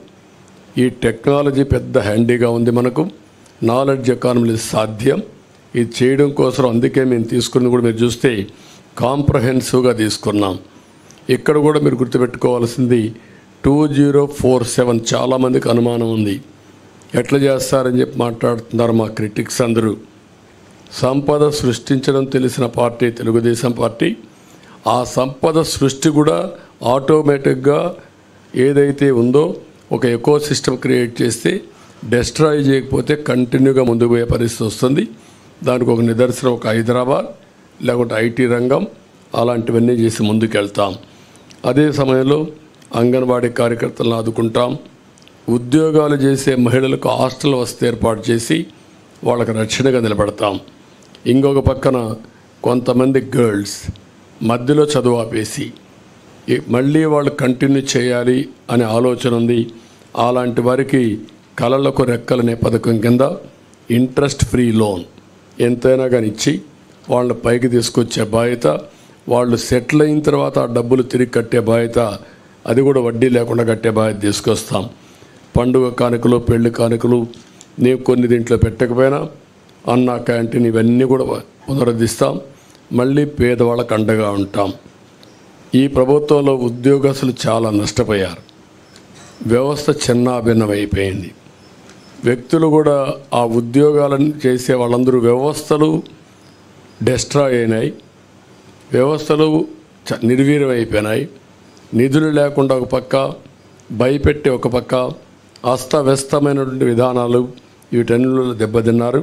ఈ టెక్నాలజీ పెద్ద హ్యాండీగా ఉంది మనకు. నాలెడ్జ్ ఎకానమీ సాధ్యం. ఇది చేయడం కోసం అందుకే మేము తీసుకున్నది కూడా మీరు చూస్తే కాంప్రహెన్సివ్గా తీసుకున్నాం. ఇక్కడ కూడా మీరు గుర్తుపెట్టుకోవాల్సింది 2047 చాలామందికి అనుమానం ఉంది. ఎట్లా చేస్తారని చెప్పి మాట్లాడుతున్నారు మా క్రిటిక్స్ అందరూ. సంపద సృష్టించడం తెలిసిన పార్టీ తెలుగుదేశం పార్టీ. ఆ సంపద సృష్టి కూడా ఆటోమేటిక్గా ఏదైతే ఉందో ఒక ఎకో సిస్టమ్ క్రియేట్ చేస్తే డెస్ట్రాయ్ చేయకపోతే కంటిన్యూగా ముందుకు పోయే పరిస్థితి వస్తుంది. దానికి ఒక నిదర్శనం ఒక హైదరాబాద్, లేకుంటే ఐటీ రంగం, అలాంటివన్నీ చేసి ముందుకు వెళ్తాం. అదే సమయంలో అంగన్వాడీ కార్యకర్తలను ఆదుకుంటాం. ఉద్యోగాలు చేసే మహిళలకు హాస్టల్ వసతి ఏర్పాటు చేసి వాళ్ళకి రక్షణగా నిలబడతాం. ఇంకొక పక్కన కొంతమంది గర్ల్స్ మధ్యలో చదువు ఆపేసి మళ్ళీ వాళ్ళు కంటిన్యూ చేయాలి అనే ఆలోచన ఉంది. అలాంటి వారికి కళలకు రెక్కలనే పథకం కింద ఇంట్రెస్ట్ ఫ్రీ లోన్ ఎంతైనా కానీ ఇచ్చి వాళ్ళని పైకి తీసుకొచ్చే బాధ్యత, వాళ్ళు సెటిల్ అయిన తర్వాత ఆ డబ్బులు తిరిగి కట్టే బాధ్యత, అది కూడా వడ్డీ లేకుండా కట్టే బాధ్యత తీసుకొస్తాం. పండుగ కానుకలు, పెళ్లి కానుకలు నేను కొన్ని దీంట్లో పెట్టకపోయినా అన్న క్యాంటీన్ ఇవన్నీ కూడా పునరుద్ధరిస్తాం. మళ్ళీ పేదవాళ్ళకు అండగా ఉంటాం. ఈ ప్రభుత్వంలో ఉద్యోగస్తులు చాలా నష్టపోయారు. వ్యవస్థ చిన్నాభిన్నమైపోయింది. వ్యక్తులు కూడా ఆ ఉద్యోగాలను చేసే వాళ్ళందరూ వ్యవస్థలు డెస్ట్రాయ్ అయినాయి. వ్యవస్థలు నిర్వీర్యమైపోయినాయి. నిధులు లేకుండా ఒక పక్క, భయపెట్టి ఒక పక్క, అస్తవ్యస్తమైనటువంటి విధానాలు వీటన్నిటిలో దెబ్బతిన్నారు.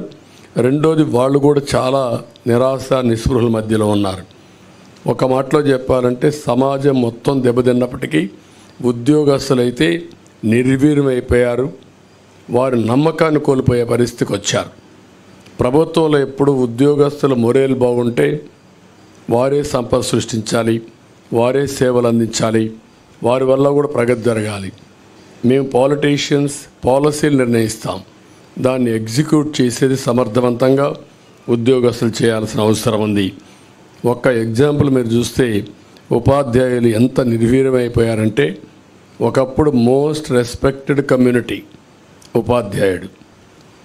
రెండోది వాళ్ళు కూడా చాలా నిరాశ నిస్పృహల మధ్యలో ఉన్నారు. ఒక మాటలో చెప్పాలంటే సమాజం మొత్తం దెబ్బతిన్నప్పటికీ ఉద్యోగస్తులైతే నిర్వీర్యమైపోయారు. వారి నమ్మకాన్ని కోల్పోయే పరిస్థితికి వచ్చారు. ప్రభుత్వంలో ఎప్పుడు ఉద్యోగస్తుల మొరేలు బాగుంటే వారే సంపద సృష్టించాలి, వారే సేవలు అందించాలి, వారి వల్ల కూడా ప్రగతి జరగాలి. మేము పాలిటీషియన్స్ పాలసీలు నిర్ణయిస్తాం, దాన్ని ఎగ్జిక్యూట్ చేసేది సమర్థవంతంగా ఉద్యోగస్తులు చేయాల్సిన అవసరం ఉంది. ఒక్క ఎగ్జాంపుల్ మీరు చూస్తే ఉపాధ్యాయులు ఎంత నిర్వీర్యమైపోయారంటే, ఒకప్పుడు మోస్ట్ రెస్పెక్టెడ్ కమ్యూనిటీ ఉపాధ్యాయుడు,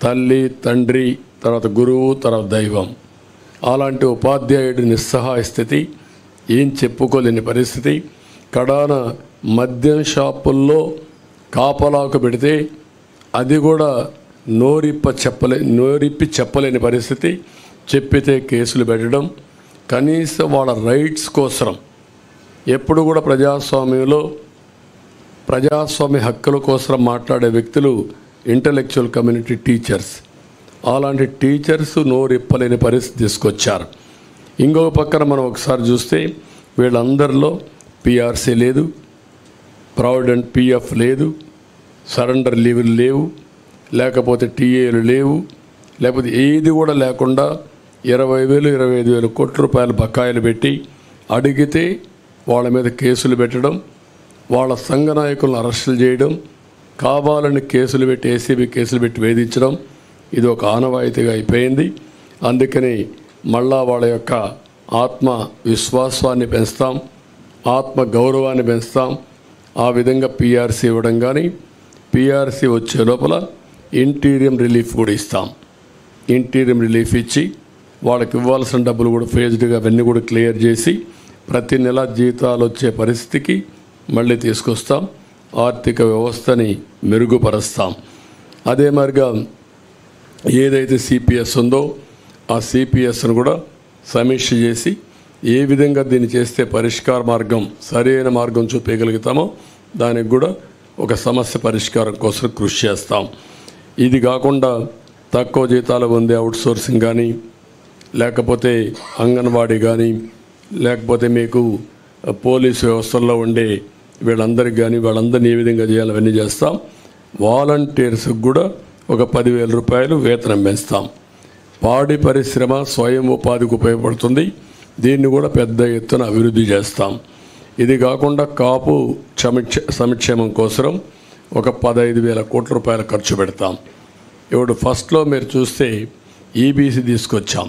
తల్లి తండ్రి తర్వాత గురువు తర్వాత దైవం. అలాంటి ఉపాధ్యాయుడి నిస్సహాయ స్థితి, ఏం చెప్పుకోలేని పరిస్థితి. కడాన మద్యం షాపుల్లో కాపలాకు పెడితే అది కూడా నోరిప్పి చెప్పలేని పరిస్థితి. చెప్పితే కేసులు పెట్టడం. కనీసం వాళ్ళ రైట్స్ కోసం ఎప్పుడు కూడా ప్రజాస్వామ్యంలో ప్రజాస్వామ్య హక్కుల కోసం మాట్లాడే వ్యక్తులు ఇంటలెక్చువల్ కమ్యూనిటీ టీచర్స్. అలాంటి టీచర్స్ నోరిప్పలేని పరిస్థితి తీసుకొచ్చారు. ఇంకొక పక్కన మనం ఒకసారి చూస్తే వీళ్ళందరిలో పిఆర్సీ లేదు, ప్రావిడెంట్ పిఎఫ్ లేదు, సరెండర్ లీవులు లేవు, లేకపోతే టీఏలు లేవు, లేకపోతే ఏది కూడా లేకుండా 20,000 25,000 కోట్ల రూపాయల బకాయిలు పెట్టి అడిగితే వాళ్ళ మీద కేసులు పెట్టడం, వాళ్ళ సంఘ నాయకులను అరెస్టులు చేయడం, కావాలని కేసులు పెట్టి ఏసీబీ కేసులు పెట్టి వేధించడం ఇది ఒక ఆనవాయితీగా అయిపోయింది. అందుకని మళ్ళా వాళ్ళ యొక్క ఆత్మ విశ్వాసాన్ని పెంచుతాం, ఆత్మ గౌరవాన్ని పెంచుతాం. ఆ విధంగా పీఆర్సీ ఇవ్వడం కానీ, పీఆర్సీ వచ్చే లోపల ఇంటీరియం రిలీఫ్ కూడా ఇస్తాం. ఇంటీరియం రిలీఫ్ ఇచ్చి వాళ్ళకి ఇవ్వాల్సిన డబ్బులు కూడా ఫేజ్డ్గా అవన్నీ కూడా క్లియర్ చేసి ప్రతి నెల జీతాలు వచ్చే పరిస్థితికి మళ్ళీ తీసుకొస్తాం. ఆర్థిక వ్యవస్థని మెరుగుపరుస్తాం. అదే మరిగా ఏదైతే సిపిఎస్ ఉందో ఆ సిపిఎస్ను కూడా సమీక్ష చేసి ఏ విధంగా దీన్ని చేస్తే పరిష్కార మార్గం సరైన మార్గం చూపించగలుగుతామో దానికి కూడా ఒక సమస్య పరిష్కారం కోసం కృషి చేస్తాం. ఇది కాకుండా తక్కువ జీతాలు పొందే అవుట్సోర్సింగ్ కానీ, లేకపోతే అంగన్వాడీ కానీ, లేకపోతే మీకు పోలీసు వ్యవస్థల్లో ఉండే వీళ్ళందరికీ కానీ వాళ్ళందరినీ ఏ విధంగా చేయాలి అవన్నీ చేస్తాం. వాలంటీర్స్కి కూడా ఒక 10,000 రూపాయలు వేతనం పెంచుతాం. పాడి పరిశ్రమ స్వయం ఉపాధికి ఉపయోగపడుతుంది. దీన్ని కూడా పెద్ద ఎత్తున అభివృద్ధి చేస్తాం. ఇది కాకుండా కాపు సంక్షేమం కోసం ఒక 15,000 కోట్ల రూపాయలు ఖర్చు పెడతాం. ఇప్పుడు ఫస్ట్లో మీరు చూస్తే ఈబీసీ తీసుకొచ్చాం.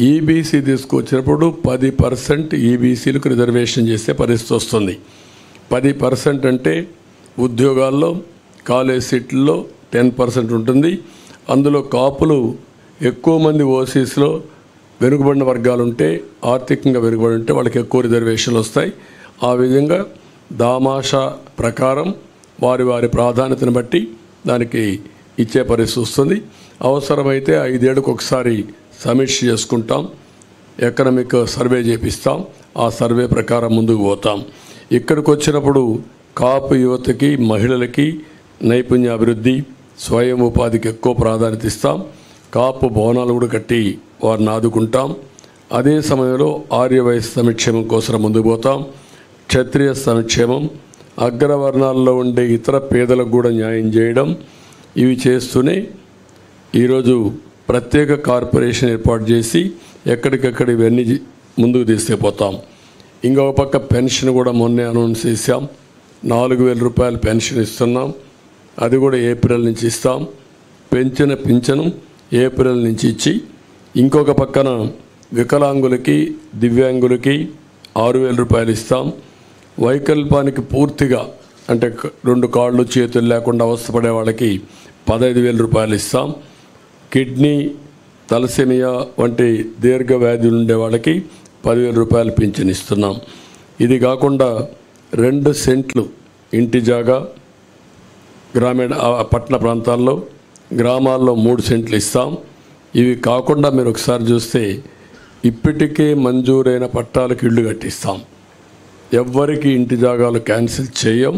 ఈబీసీ తీసుకొచ్చినప్పుడు 10% ఈబీసీలకు రిజర్వేషన్ చేసే పరిస్థితి వస్తుంది. 10% అంటే ఉద్యోగాల్లో కాలేజ్ సీట్లలో 10% ఉంటుంది. అందులో కాపులు ఎక్కువ మంది ఓసీస్లో వెనుకబడిన వర్గాలు ఉంటే, ఆర్థికంగా వెనుకబడి ఉంటే వాళ్ళకి ఎక్కువ రిజర్వేషన్లు వస్తాయి. ఆ విధంగా దామాషా ప్రకారం వారి వారి ప్రాధాన్యతను బట్టి దానికి ఇచ్చే పరిస్థితి వస్తుంది. అవసరమైతే 5 ఏళ్ళకు ఒకసారి సమీక్ష చేసుకుంటాం, ఎకనామిక్ సర్వే చేపిస్తాం. ఆ సర్వే ప్రకారం ముందుకు పోతాం. ఇక్కడికి వచ్చినప్పుడు కాపు యువతకి, మహిళలకి నైపుణ్యాభివృద్ధి, స్వయం ఉపాధికి ఎక్కువ ప్రాధాన్యత ఇస్తాం. కాపు భవనాలు కూడా కట్టి వారిని ఆదుకుంటాం. అదే సమయంలో ఆర్యవైశ్య సంక్షేమం కోసం ముందుకు పోతాం. క్షత్రియ సంక్షేమం, అగ్రవర్ణాల్లో ఉండే ఇతర పేదలకు కూడా న్యాయం చేయడం, ఇవి చేస్తూనే ఈరోజు ప్రత్యేక కార్పొరేషన్ ఏర్పాటు చేసి ఎక్కడికక్కడ ఇవన్నీ ముందుకు తీసుకుపోతాం. ఇంకొక పక్క పెన్షన్ కూడా మొన్నే అనౌన్స్ చేశాం. 4,000 రూపాయలు పెన్షన్ ఇస్తున్నాం. అది కూడా ఏప్రిల్ నుంచి ఇస్తాం. పెంచిన పింఛను ఏప్రిల్ నుంచి ఇచ్చి, ఇంకొక పక్కన వికలాంగులకి, దివ్యాంగులకి 6,000 రూపాయలు ఇస్తాం. వైకల్పానికి పూర్తిగా అంటే 2 కాళ్ళు చేతులు లేకుండా అవస్థపడే వాళ్ళకి 15,000 రూపాయలు ఇస్తాం. కిడ్నీ, తలసేమియా వంటి దీర్ఘ వ్యాధులు ఉండే వాళ్ళకి 10,000 రూపాయలు పింఛన్ ఇస్తున్నాం. ఇది కాకుండా 2 సెంట్లు ఇంటి జాగా గ్రామీణ పట్టణ ప్రాంతాల్లో, గ్రామాల్లో 3 సెంట్లు ఇస్తాం. ఇవి కాకుండా మీరు ఒకసారి చూస్తే ఇప్పటికే మంజూరైన పట్టాలకు ఇళ్ళు కట్టిస్తాం. ఎవ్వరికి ఇంటి జాగాలు క్యాన్సిల్ చేయం.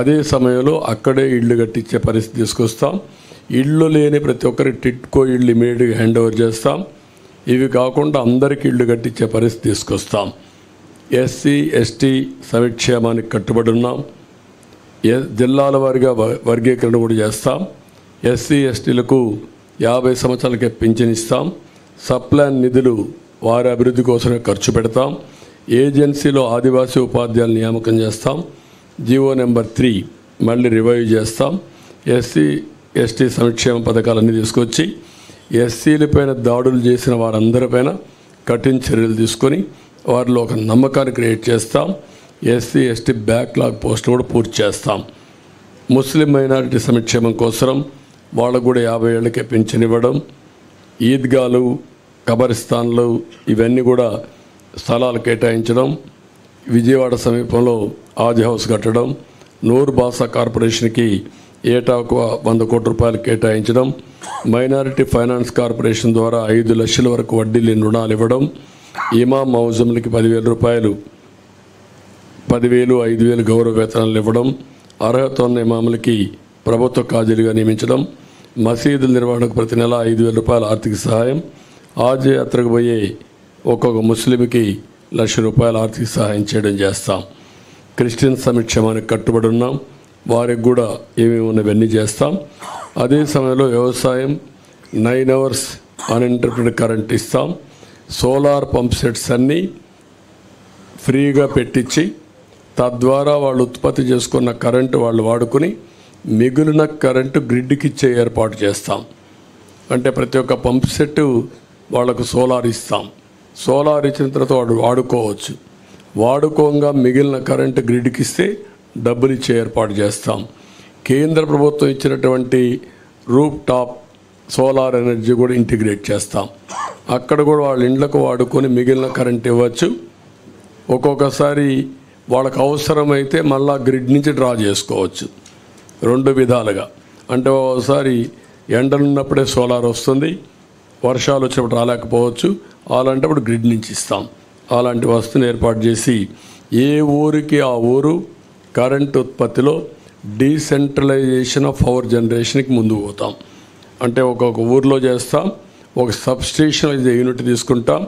అదే సమయంలో అక్కడే ఇళ్ళు కట్టించే పరిస్థితి తీసుకొస్తాం. ఇళ్ళు లేని ప్రతి ఒక్కరికి టిట్కో ఇళ్ళు ఇమీడియట్గా హ్యాండ్ ఓవర్ చేస్తాం. ఇవి కాకుండా అందరికీ ఇళ్ళు కట్టించే పరిస్థితి తీసుకొస్తాం. ఎస్సీ ఎస్టీ సంక్షేమానికి కట్టుబడి ఉన్నాం. జిల్లాల వారీగా వర్గీకరణ కూడా చేస్తాం. ఎస్సీ ఎస్టీలకు 50 సంవత్సరాలకే పింఛన్ ఇస్తాం. సప్లాన్ నిధులు వారి అభివృద్ధి కోసమే ఖర్చు పెడతాం. ఏజెన్సీలో ఆదివాసీ ఉపాధ్యాయులు నియామకం చేస్తాం. జీవో నెంబర్ 3 మళ్ళీ రివైవ్ చేస్తాం. ఎస్సీ ఎస్టీ సంక్షేమ పథకాలన్నీ తీసుకొచ్చి ఎస్సీలపైన దాడులు చేసిన వారందరిపైన కఠిన చర్యలు తీసుకొని వారిలో ఒక నమ్మకాన్ని క్రియేట్ చేస్తాం. ఎస్సీ ఎస్టీ బ్యాక్లాగ్ పోస్టులు కూడా పూర్తి చేస్తాం. ముస్లిం మైనారిటీ సంక్షేమం కోసం వాళ్ళకు కూడా 50 ఏళ్ళకే పింఛన్ ఇవ్వడం, ఈద్గాలు, కబరిస్తాన్లు ఇవన్నీ కూడా స్థలాలు కేటాయించడం, విజయవాడ సమీపంలో ఆది హౌస్ కట్టడం, నూరు భాషా కార్పొరేషన్కి ఏటా ఒక 100 కోట్ల రూపాయలు కేటాయించడం, మైనారిటీ ఫైనాన్స్ కార్పొరేషన్ ద్వారా 5 లక్షల వరకు వడ్డీ లేని రుణాలు ఇవ్వడం, ఇమాం మౌజంలకి 10,000 రూపాయలు, 10,000 5,000 గౌరవ వేతనాలు ఇవ్వడం, అర్హత ఉన్న ఇమాములకి ప్రభుత్వ కాజీలుగా నియమించడం, మసీదుల నిర్వహణకు ప్రతి నెల 5,000 రూపాయల ఆర్థిక సహాయం, హాజ్ యాత్రకు పోయే ఒక్కొక్క ముస్లింకి 1,00,000 రూపాయల ఆర్థిక సహాయం చేయడం చేస్తాం. క్రిస్టియన్ సంక్షేమానికి కట్టుబడి ఉన్నాం. వారికి కూడా ఏమేమి ఉన్నవన్నీ చేస్తాం. అదే సమయంలో వ్యవసాయం 9 hours అన్ఇంటరప్టెడ్ కరెంట్ ఇస్తాం. సోలార్ పంప్ సెట్స్ అన్నీ ఫ్రీగా పెట్టించి తద్వారా వాళ్ళు ఉత్పత్తి చేసుకున్న కరెంటు వాళ్ళు వాడుకుని మిగిలిన కరెంటు గ్రిడ్కి ఇచ్చే ఏర్పాటు చేస్తాం. అంటే ప్రతి ఒక్క పంప్ సెట్ వాళ్ళకు సోలార్ ఇస్తాం. సోలార్ ఇచ్చిన తర్వాత వాడు వాడుకోవచ్చు. వాడుకోగా మిగిలిన కరెంటు గ్రిడ్కి ఇస్తే డబ్బులు ఇచ్చే ఏర్పాటు చేస్తాం. కేంద్ర ప్రభుత్వం ఇచ్చినటువంటి రూఫ్ టాప్ సోలార్ ఎనర్జీ కూడా ఇంటిగ్రేట్ చేస్తాం. అక్కడ కూడా వాళ్ళ ఇండ్లకు వాడుకొని మిగిలిన కరెంట్ ఇవ్వచ్చు. ఒక్కొక్కసారి వాళ్ళకు అవసరమైతే మళ్ళా గ్రిడ్ నుంచి డ్రా చేసుకోవచ్చు. 2 విధాలుగా. అంటే ఒకసారి ఎండలున్నప్పుడే సోలార్ వస్తుంది, వర్షాలు వచ్చినప్పుడు రాలేకపోవచ్చు. అలాంటప్పుడు గ్రిడ్ నుంచి ఇస్తాం. అలాంటి వస్తువుని ఏర్పాటు చేసి ఏ ఊరికి ఆ ఊరు కరెంట్ ఉత్పత్తిలో డీసెంట్రలైజేషన్ ఆఫ్ పవర్ జనరేషన్కి ముందుకు పోతాం. అంటే ఒక్కొక్క ఊర్లో చేస్తాం. ఒక సబ్స్టేషన్ యూనిట్ తీసుకుంటాం.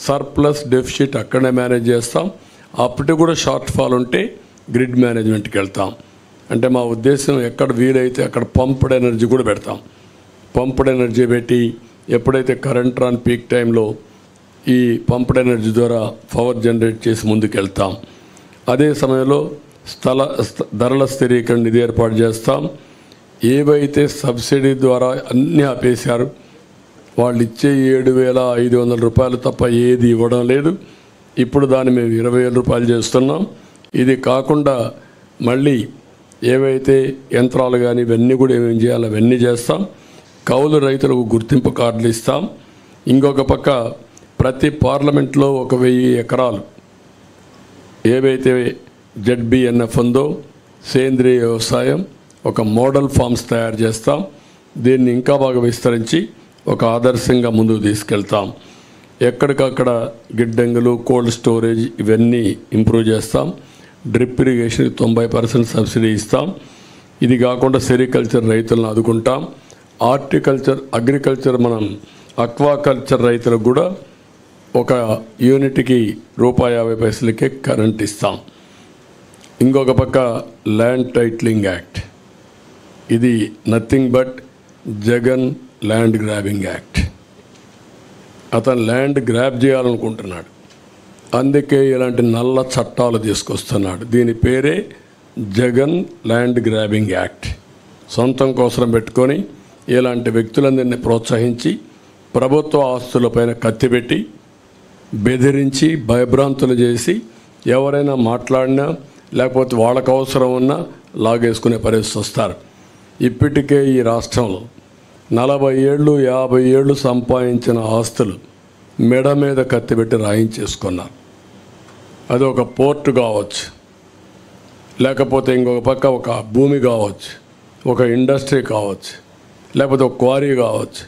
సర్ప్లస్ డెఫిసిట్ అక్కడనే మేనేజ్ చేస్తాం. అప్పటికి కూడా షార్ట్ ఫాల్ ఉంటే గ్రిడ్ మేనేజ్మెంట్కి వెళ్తాం. అంటే మా ఉద్దేశం ఎక్కడ వీలైతే అక్కడ పంప్డ్ ఎనర్జీ కూడా పెడతాం. పంప్డ్ ఎనర్జీ పెట్టి ఎప్పుడైతే కరెంట్ రాని పీక్ టైంలో ఈ పంప్డ్ ఎనర్జీ ద్వారా పవర్ జనరేట్ చేసి ముందుకు వెళ్తాం. అదే సమయంలో ధరల స్థిరీకరణ నిధి ఏర్పాటు చేస్తాం. ఏవైతే సబ్సిడీ ద్వారా అన్నీ ఆపేశారు, వాళ్ళు ఇచ్చే 7,500 రూపాయలు తప్ప ఏది ఇవ్వడం లేదు. ఇప్పుడు దాన్ని మేము 20,000 రూపాయలు చేస్తున్నాం. ఇది కాకుండా మళ్ళీ ఏవైతే యంత్రాలు కానీ ఇవన్నీ కూడా ఏమేమి చేయాలో అవన్నీ చేస్తాం. కౌలు రైతులకు గుర్తింపు కార్డులు ఇస్తాం. ఇంకొక పక్క ప్రతి పార్లమెంట్లో 1,000 ఎకరాలు ఏవైతే ZBNF ఉందో సేంద్రియ వ్యవసాయం ఒక మోడల్ ఫార్మ్స్ తయారు చేస్తాం. దీన్ని ఇంకా బాగా విస్తరించి ఒక ఆదర్శంగా ముందుకు తీసుకెళ్తాం. ఎక్కడికక్కడ గిడ్డంగులు, కోల్డ్ స్టోరేజ్ ఇవన్నీ ఇంప్రూవ్ చేస్తాం. డ్రిప్ ఇరిగేషన్ 90% సబ్సిడీ ఇస్తాం. ఇది కాకుండా సెరికల్చర్ రైతులను ఆదుకుంటాం. అగ్రికల్చర్ మనం అక్వాకల్చర్ రైతులకు కూడా ఒక యూనిట్కి ₹50 కరెంట్ ఇస్తాం. ఇంకొక పక్క ల్యాండ్ టైటిలింగ్ యాక్ట్, ఇది nothing but Jagan land grabbing act. అతను ల్యాండ్ గ్రాబ్ చేయాలనుకుంటున్నాడు, అందుకే ఇలాంటి నల్ల చట్టాలు తీసుకొస్తున్నాడు. దీని పేరే జగన్ ల్యాండ్ గ్రాబింగ్ యాక్ట్. సొంతం కోసం పెట్టుకొని ఇలాంటి వ్యక్తులందరినీ ప్రోత్సహించి ప్రభుత్వ ఆస్తులపైన కత్తిపెట్టి బెదిరించి భయభ్రాంతులు చేసి ఎవరైనా మాట్లాడినా లేకపోతే వాళ్ళకు అవసరం ఉన్నా లాగేసుకునే పరిస్థితి వస్తారు. ఇప్పటికే ఈ రాష్ట్రంలో 40 ఏళ్ళు 50 ఏళ్ళు సంపాదించిన ఆస్తులు మెడ మీద కత్తిపెట్టి రాయించేసుకున్నారు. అది ఒక పోర్టు కావచ్చు, లేకపోతే ఇంకొక పక్క ఒక భూమి కావచ్చు, ఒక ఇండస్ట్రీ కావచ్చు, లేకపోతే ఒక క్వారీ కావచ్చు,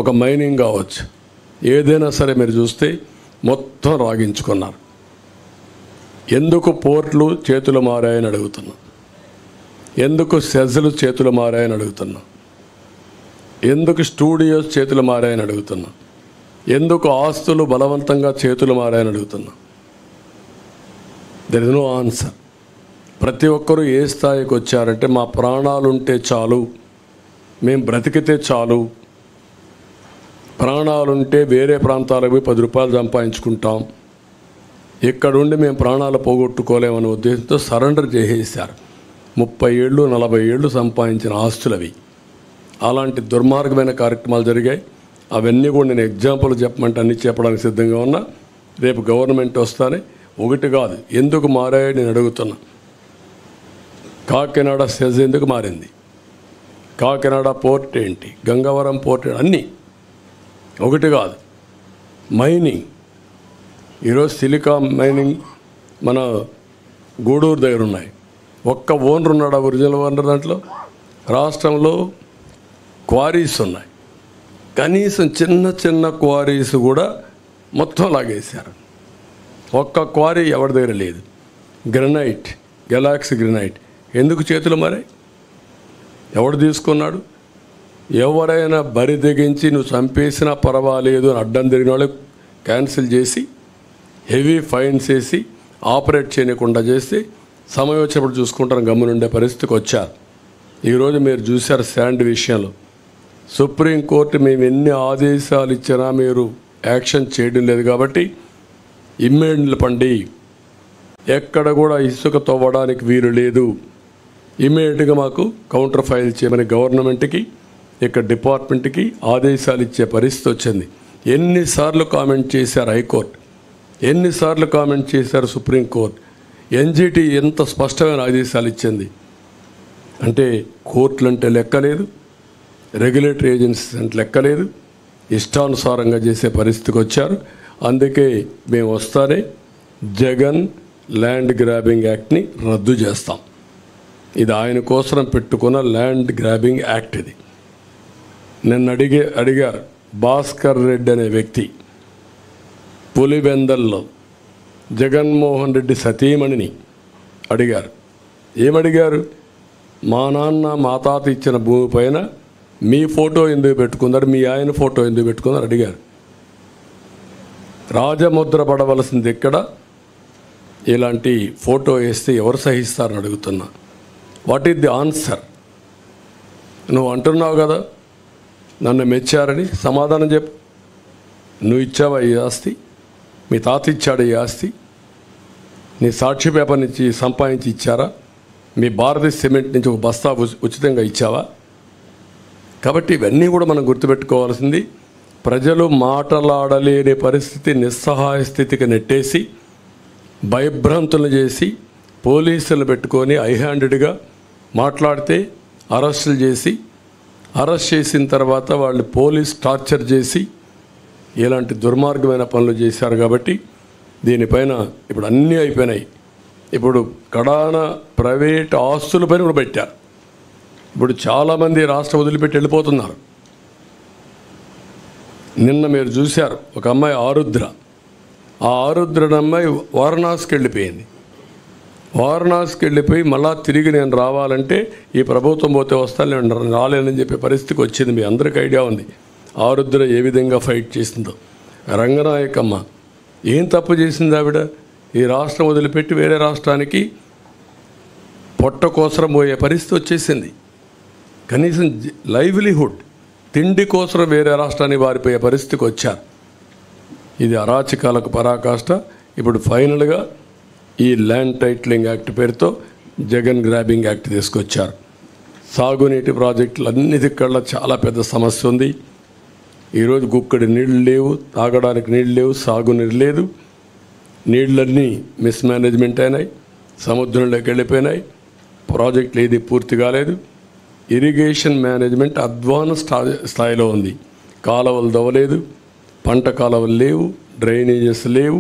ఒక మైనింగ్ కావచ్చు. ఏదైనా సరే మీరు చూస్తే మొత్తం రాగించుకున్నారు. ఎందుకు పోర్ట్లు చేతులు మారాయని అడుగుతున్నా, ఎందుకు సెజ్లు చేతులు మారాయని అడుగుతున్నా, ఎందుకు స్టూడియోస్ చేతులు మారాయని అడుగుతున్నా, ఎందుకు ఆస్తులు బలవంతంగా చేతులు మారాయని అడుగుతున్నా. There is no answer. ప్రతి ఒక్కరూ ఏ స్థాయికి వచ్చారంటే మా ప్రాణాలుంటే చాలు, మేము బ్రతికితే చాలు, ప్రాణాలుంటే వేరే ప్రాంతాలకు పోయి 10 రూపాయలు సంపాదించుకుంటాం, ఇక్కడుండి మేము ప్రాణాలు పోగొట్టుకోలేమనే ఉద్దేశంతో సరెండర్ చేసేసారు. 30 ఏళ్ళు 40 ఏళ్ళు సంపాదించిన ఆస్తులవి. అలాంటి దుర్మార్గమైన కార్యక్రమాలు జరిగాయి. అవన్నీ కూడా నేను ఎగ్జాంపుల్ చెప్పమంటే అన్నీ చెప్పడానికి సిద్ధంగా ఉన్నా. రేపు గవర్నమెంట్ వస్తానే ఒకటి కాదు ఎందుకు మారాయో నేను అడుగుతున్నా. కాకినాడ సెజ్ ఎందుకు మారింది, కాకినాడ పోర్ట్ ఏంటి, గంగవరం పోర్ట్ అన్నీ ఒకటి కాదు. మైనింగ్ ఈరోజు సిలికా మైనింగ్ మన గూడూరు దగ్గర ఉన్నాయి. ఒక్క ఓనర్ ఉన్నాడు, ఒరిజినల్ ఓనర్. దాంట్లో రాష్ట్రంలో క్వారీస్ ఉన్నాయి, కనీసం చిన్న చిన్న క్వారీస్ కూడా మొత్తం లాగేశారు. ఒక్క క్వారీ ఎవరి దగ్గర లేదు. గ్రనైట్, గెలాక్సీ గ్రనైట్ ఎందుకు చేతులు మారాయి, ఎవడు తీసుకున్నాడు? ఎవరైనా బరి తెగించి నువ్వు చంపేసినా పర్వాలేదు అని అడ్డం తిరిగిన వాళ్ళు క్యాన్సిల్ చేసి హెవీ ఫైన్స్ వేసి ఆపరేట్ చేయకుండా చేసి సమయం వచ్చినప్పుడు చూసుకుంటాను గమ్మునుండే పరిస్థితికి వచ్చారు. ఈరోజు మీరు చూశారు శాండ్ విషయంలో సుప్రీంకోర్టు మేము ఎన్ని ఆదేశాలు ఇచ్చినా మీరు యాక్షన్ చేయడం లేదు కాబట్టి ఇమ్మీడియట్ పండి, ఎక్కడ కూడా ఇసుక తవ్వడానికి వీలు లేదు, ఇమ్మీడియట్గా మాకు కౌంటర్ ఫైల్ చేయమని గవర్నమెంట్కి ఇక్కడ డిపార్ట్మెంట్కి ఆదేశాలు ఇచ్చే పరిస్థితి వచ్చింది. ఎన్నిసార్లు కామెంట్ చేశారు హైకోర్టు, ఎన్నిసార్లు కామెంట్ చేశారు సుప్రీంకోర్టు, ఎన్జిటి ఎంత స్పష్టమైన ఆదేశాలు ఇచ్చింది. అంటే కోర్టులు అంటే లెక్కలేదు, రెగ్యులేటరీ ఏజెన్సీస్ అంటే లెక్కలేదు, ఇష్టానుసారంగా చేసే పరిస్థితికి వచ్చారు. అందుకే మేము వస్తానే జగన్ ల్యాండ్ గ్రాబింగ్ యాక్ట్ని రద్దు చేస్తాం. ఇది ఆయన కోసం పెట్టుకున్న ల్యాండ్ గ్రాబింగ్ యాక్ట్. ఇది నిన్న అడిగారు భాస్కర్ రెడ్డి అనే వ్యక్తి పులివెందల్లో జగన్మోహన్ రెడ్డి సతీమణిని అడిగారు. ఏమడిగారు? మా నాన్న మా తాత ఇచ్చిన భూమి పైన మీ ఫోటో ఎందుకు పెట్టుకున్నారు, మీ ఆయన ఫోటో ఎందుకు పెట్టుకున్నారు అడిగారు. రాజముద్ర పడవలసింది ఎక్కడ? ఇలాంటి ఫోటో వేస్తే ఎవరు సహిస్తారని అడుగుతున్నా. What is the answer? నువ్వు అంటున్నావు కదా నన్ను మెచ్చారని, సమాధానం చెప్పు. నువ్వు ఇచ్చావా ఈ ఆస్తి? మీ తాత ఇచ్చాడు ఈ ఆస్తి? నీ సాక్షి పేపర్ నుంచి సంపాదించి ఇచ్చారా? మీ భారతీయ సిమెంట్ నుంచి ఒక బస్తా ఉచితంగా ఇచ్చావా? కాబట్టి ఇవన్నీ కూడా మనం గుర్తుపెట్టుకోవాల్సింది. ప్రజలు మాటలాడలేని పరిస్థితి, నిస్సహాయ స్థితికి నెట్టేసి భయభ్రాంతులు చేసి పోలీసులు పెట్టుకొని హైహ్యాండెడ్గా మాట్లాడితే అరెస్టులు చేసి, అరెస్ట్ చేసిన తర్వాత వాళ్ళు పోలీస్ టార్చర్ చేసి ఇలాంటి దుర్మార్గమైన పనులు చేశారు. కాబట్టి దీనిపైన ఇప్పుడు అన్నీ అయిపోయినాయి. ఇప్పుడు కడాన ప్రైవేట్ ఆస్తులపైన కూడా పెట్టారు. ఇప్పుడు చాలామంది రాష్ట్రం వదిలిపెట్టి వెళ్ళిపోతున్నారు. నిన్న మీరు చూశారు ఒక అమ్మాయి ఆరుద్ర, ఆ ఆరుద్ర అమ్మాయి వారణాసికి వెళ్ళిపోయింది. వారణాసికి వెళ్ళిపోయి మళ్ళా తిరిగి నేను రావాలంటే ఈ ప్రభుత్వం పోతే వస్తాను, నేను రాలేనని చెప్పే పరిస్థితికి వచ్చింది. మీ అందరికీ ఐడియా ఉంది ఆరుద్ర ఏ విధంగా ఫైట్ చేసిందో. రంగనాయకమ్మ ఏం తప్పు చేసింది ఆవిడ? ఈ రాష్ట్రం వదిలిపెట్టి వేరే రాష్ట్రానికి పొట్ట కోసరం పోయే పరిస్థితి వచ్చేసింది. కనీసం లైవ్లీహుడ్, తిండి కోసం వేరే రాష్ట్రానికి వారిపోయే పరిస్థితికి వచ్చారు. ఇది అరాచకాలకు పరాకాష్ట. ఇప్పుడు ఫైనల్గా ఈ ల్యాండ్ టైటిలింగ్ యాక్ట్ పేరుతో జగన్ గ్రాబింగ్ యాక్ట్ తీసుకొచ్చారు. సాగునీటి ప్రాజెక్టులు అన్నిటికల్లా చాలా పెద్ద సమస్య ఉంది. ఈరోజు గుక్కడి నీళ్ళు లేవు, తాగడానికి నీళ్ళు లేవు, సాగునీరు లేదు. నీళ్ళన్నీ మిస్మేనేజ్మెంట్ అయినాయి, సముద్రంలోకి వెళ్ళిపోయినాయి, ప్రాజెక్టులు ఏది పూర్తి కాలేదు. ఇరిగేషన్ మేనేజ్మెంట్ అడ్వాన్స్ స్థాయిలో ఉంది. కాలువలు దవ్వలేదు, పంట కాలువలు లేవు, డ్రైనేజెస్ లేవు,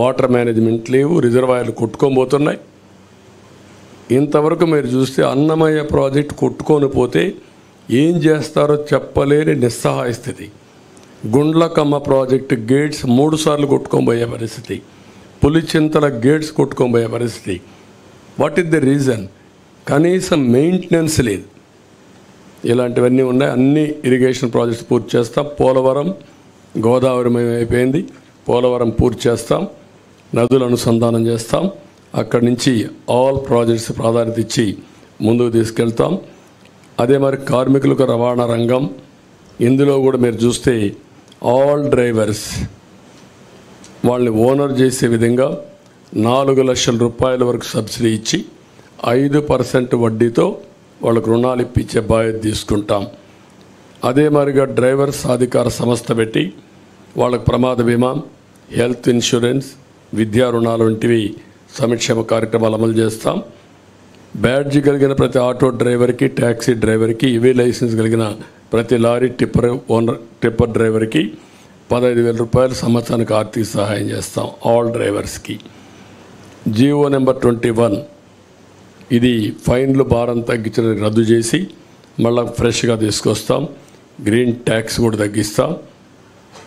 వాటర్ మేనేజ్మెంట్ లేవు, రిజర్వాయర్లు కొట్టుకోబోతున్నాయి. ఇంతవరకు మీరు చూస్తే అన్నమయ్య ప్రాజెక్ట్ కొట్టుకొని పోతే ఏం చేస్తారో చెప్పలేని నిస్సహాయ స్థితి. గుండ్లకమ్మ ప్రాజెక్టు గేట్స్ 3 సార్లు కొట్టుకొని పోయే పరిస్థితి, పులిచింతల గేట్స్ కొట్టుకొని పోయే పరిస్థితి. What is the reason? కనీసం మెయింటెనెన్స్ లేదు. ఇలాంటివన్నీ ఉన్నాయి. అన్ని ఇరిగేషన్ ప్రాజెక్ట్స్ పూర్తి చేస్తాం. పోలవరం గోదావరి అయిపోయింది, పోలవరం పూర్తి చేస్తాం, నదులు అనుసంధానం చేస్తాం. అక్కడి నుంచి ఆల్ ప్రాజెక్ట్స్ ప్రాధాన్యత ఇచ్చి ముందుకు తీసుకెళ్తాం. అదే మరి కార్మికులకు రవాణా రంగం, ఇందులో కూడా మీరు చూస్తే ఆల్ డ్రైవర్స్ వాళ్ళని ఓనర్ చేసే విధంగా 4 లక్షల రూపాయల వరకు సబ్సిడీ ఇచ్చి 5% వడ్డీతో వాళ్ళకు రుణాలు ఇప్పించే బాధ్యత తీసుకుంటాం. అదే మరిగా డ్రైవర్స్ అధికార సంస్థ పెట్టి వాళ్ళకు ప్రమాద బీమా, హెల్త్ ఇన్సూరెన్స్, విద్యా రుణాలు వంటివి సంక్షేమ కార్యక్రమాలు అమలు చేస్తాం. బ్యాడ్జి కలిగిన ప్రతి ఆటో డ్రైవర్కి, ట్యాక్సీ డ్రైవర్కి, ఇవే లైసెన్స్ కలిగిన ప్రతి లారీ టిప్పర్ డ్రైవర్కి 15,000 రూపాయలు సంవత్సరానికి ఆర్థిక సహాయం చేస్తాం ఆల్ డ్రైవర్స్కి. జీవో నెంబర్ 21 ఇది ఫైన్లు భారం తగ్గించడం రద్దు చేసి మళ్ళీ ఫ్రెష్గా తీసుకొస్తాం. గ్రీన్ ట్యాక్స్ కూడా తగ్గిస్తాం.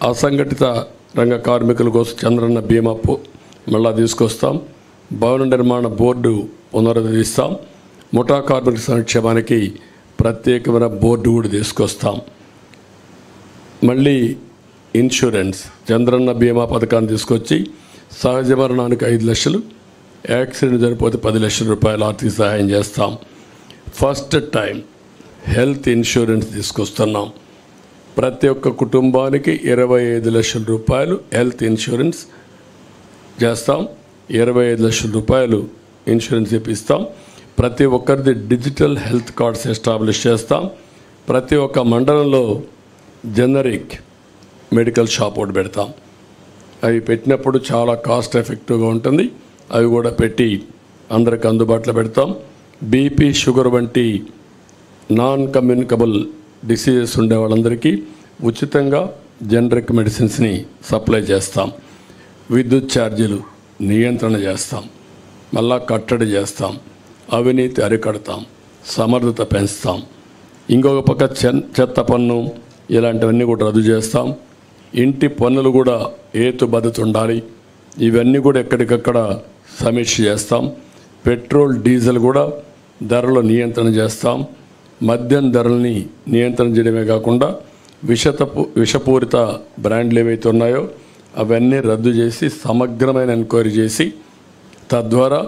అసంఘటిత రంగ కార్మికుల కోసం చంద్రన్న బీమా మళ్ళా తీసుకొస్తాం. భవన నిర్మాణ బోర్డు పునరుద్ధరిస్తాం. ముఠా కార్మికుల సంక్షేమానికి ప్రత్యేకమైన బోర్డు కూడా తీసుకొస్తాం. మళ్ళీ ఇన్సూరెన్స్ చంద్రన్న బీమా పథకాన్ని తీసుకొచ్చి సహజ మరణానికి 5 లక్షలు, యాక్సిడెంట్ జరిగిపోతే 10 లక్షల రూపాయలు ఆర్థిక సహాయం చేస్తాం. ఫస్ట్ టైం హెల్త్ ఇన్సూరెన్స్ తీసుకొస్తున్నాం. ప్రతి ఒక్క కుటుంబానికి 25 లక్షల రూపాయలు హెల్త్ ఇన్సూరెన్స్ చేస్తాం. 25 లక్షల రూపాయలు ఇన్సూరెన్స్ ఇప్పిస్తాం. ప్రతి ఒక్కరిది డిజిటల్ హెల్త్ కార్డ్స్ ఎస్టాబ్లిష్ చేస్తాం. ప్రతి ఒక్క మండలంలో జనరిక్ మెడికల్ షాప్ ఒకటి పెడతాం. అవి పెట్టినప్పుడు చాలా కాస్ట్ ఎఫెక్టివ్గా ఉంటుంది. అవి కూడా పెట్టి అందరికి అందుబాటులో పెడతాం. బీపీ, షుగర్ వంటి నాన్ కమ్యూనికబుల్ డిసీజెస్ ఉండే వాళ్ళందరికీ ఉచితంగా జనరిక్ మెడిసిన్స్ని సప్లై చేస్తాం. విద్యుత్ ఛార్జీలు నియంత్రణ చేస్తాం. మళ్ళా కట్టడి చేస్తాం. అవినీతి అరికడతాం. సమర్థత పెంచుతాం. ఇంకొక పక్క చెత్త పన్ను ఇలాంటివన్నీ కూడా రద్దు చేస్తాం. ఇంటి పన్నులు కూడా హేతుబద్ధత ఉండాలి. ఇవన్నీ కూడా ఎక్కడికక్కడ సమీక్ష చేస్తాం. పెట్రోల్, డీజిల్ కూడా ధరలు నియంత్రణ చేస్తాం. మద్యం ధరల్ని నియంత్రణ చేయడమే కాకుండా విషపూరిత బ్రాండ్లు ఏవైతే ఉన్నాయో అవన్నీ రద్దు చేసి సమగ్రమైన ఎంక్వైరీ చేసి తద్వారా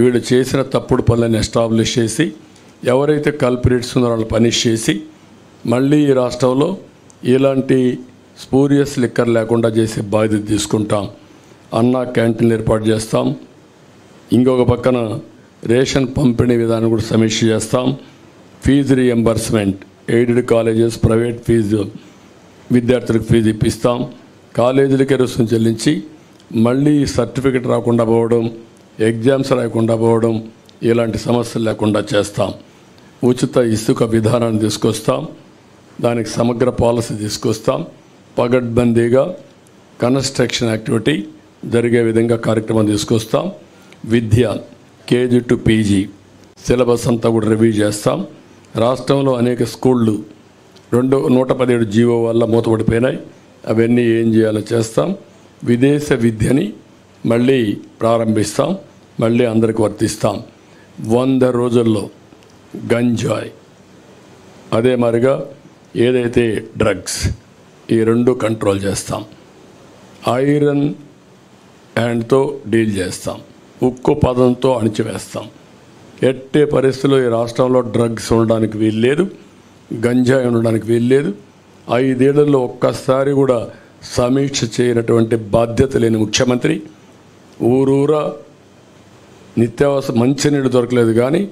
వీళ్ళు చేసిన తప్పుడు పనులను ఎస్టాబ్లిష్ చేసి ఎవరైతే కల్ప్రిట్స్ ఉన్నారో వాళ్ళు పనిష్ చేసి మళ్ళీ ఈ రాష్ట్రంలో ఇలాంటి స్పూరియస్ లిక్కర్ లేకుండా చేసే బాధ్యత తీసుకుంటాం. అన్నా క్యాంటీన్లు ఏర్పాటు చేస్తాం. ఇంకొక పక్కన రేషన్ పంపిణీ విధానం కూడా సమీక్ష చేస్తాం. Fee reimbursement, aided colleges, private fee విద్యార్థులకు ఫీజు ఇప్పిస్తాం. కాలేజీలకే రుసుము చెల్లించి మళ్ళీ సర్టిఫికెట్ రాకుండా పోవడం, ఎగ్జామ్స్ రాకుండా పోవడం ఇలాంటి సమస్యలు లేకుండా చేస్తాం. ఉచిత ఇసుక విధానాన్ని తీసుకొస్తాం. దానికి సమగ్ర పాలసీ తీసుకొస్తాం. పగడ్బందీగా కన్స్ట్రక్షన్ యాక్టివిటీ జరిగే విధంగా కార్యక్రమం తీసుకొస్తాం. విద్య కేజీ టు పీజీ సిలబస్ అంతా కూడా రివ్యూ చేస్తాం. రాష్ట్రంలో అనేక స్కూళ్ళు 117 జీవో వల్ల మూతపడిపోయినాయి. అవన్నీ ఏం చేయాలో చేస్తాం. విదేశ విద్యని మళ్ళీ ప్రారంభిస్తాం. మళ్ళీ అందరికి వర్తిస్తాం. 100 రోజుల్లో గంజాయి, అదే మరిగా ఏదైతే డ్రగ్స్, ఈ రెండు కంట్రోల్ చేస్తాం. ఐరన్ హ్యాండ్తో డీల్ చేస్తాం. ఉక్కు పదంతో అణిచివేస్తాం. ఎట్టే పరిస్థితుల్లో ఈ రాష్ట్రంలో డ్రగ్స్ ఉండడానికి వీల్లేదు, గంజాయి ఉండడానికి వీల్లేదు. 5 ఏళ్లలో ఒక్కసారి కూడా సమీక్ష చేయనటువంటి బాధ్యత లేని ముఖ్యమంత్రి. ఊరూరా నిత్యావసర మంచినీళ్ళు దొరకలేదు కానీ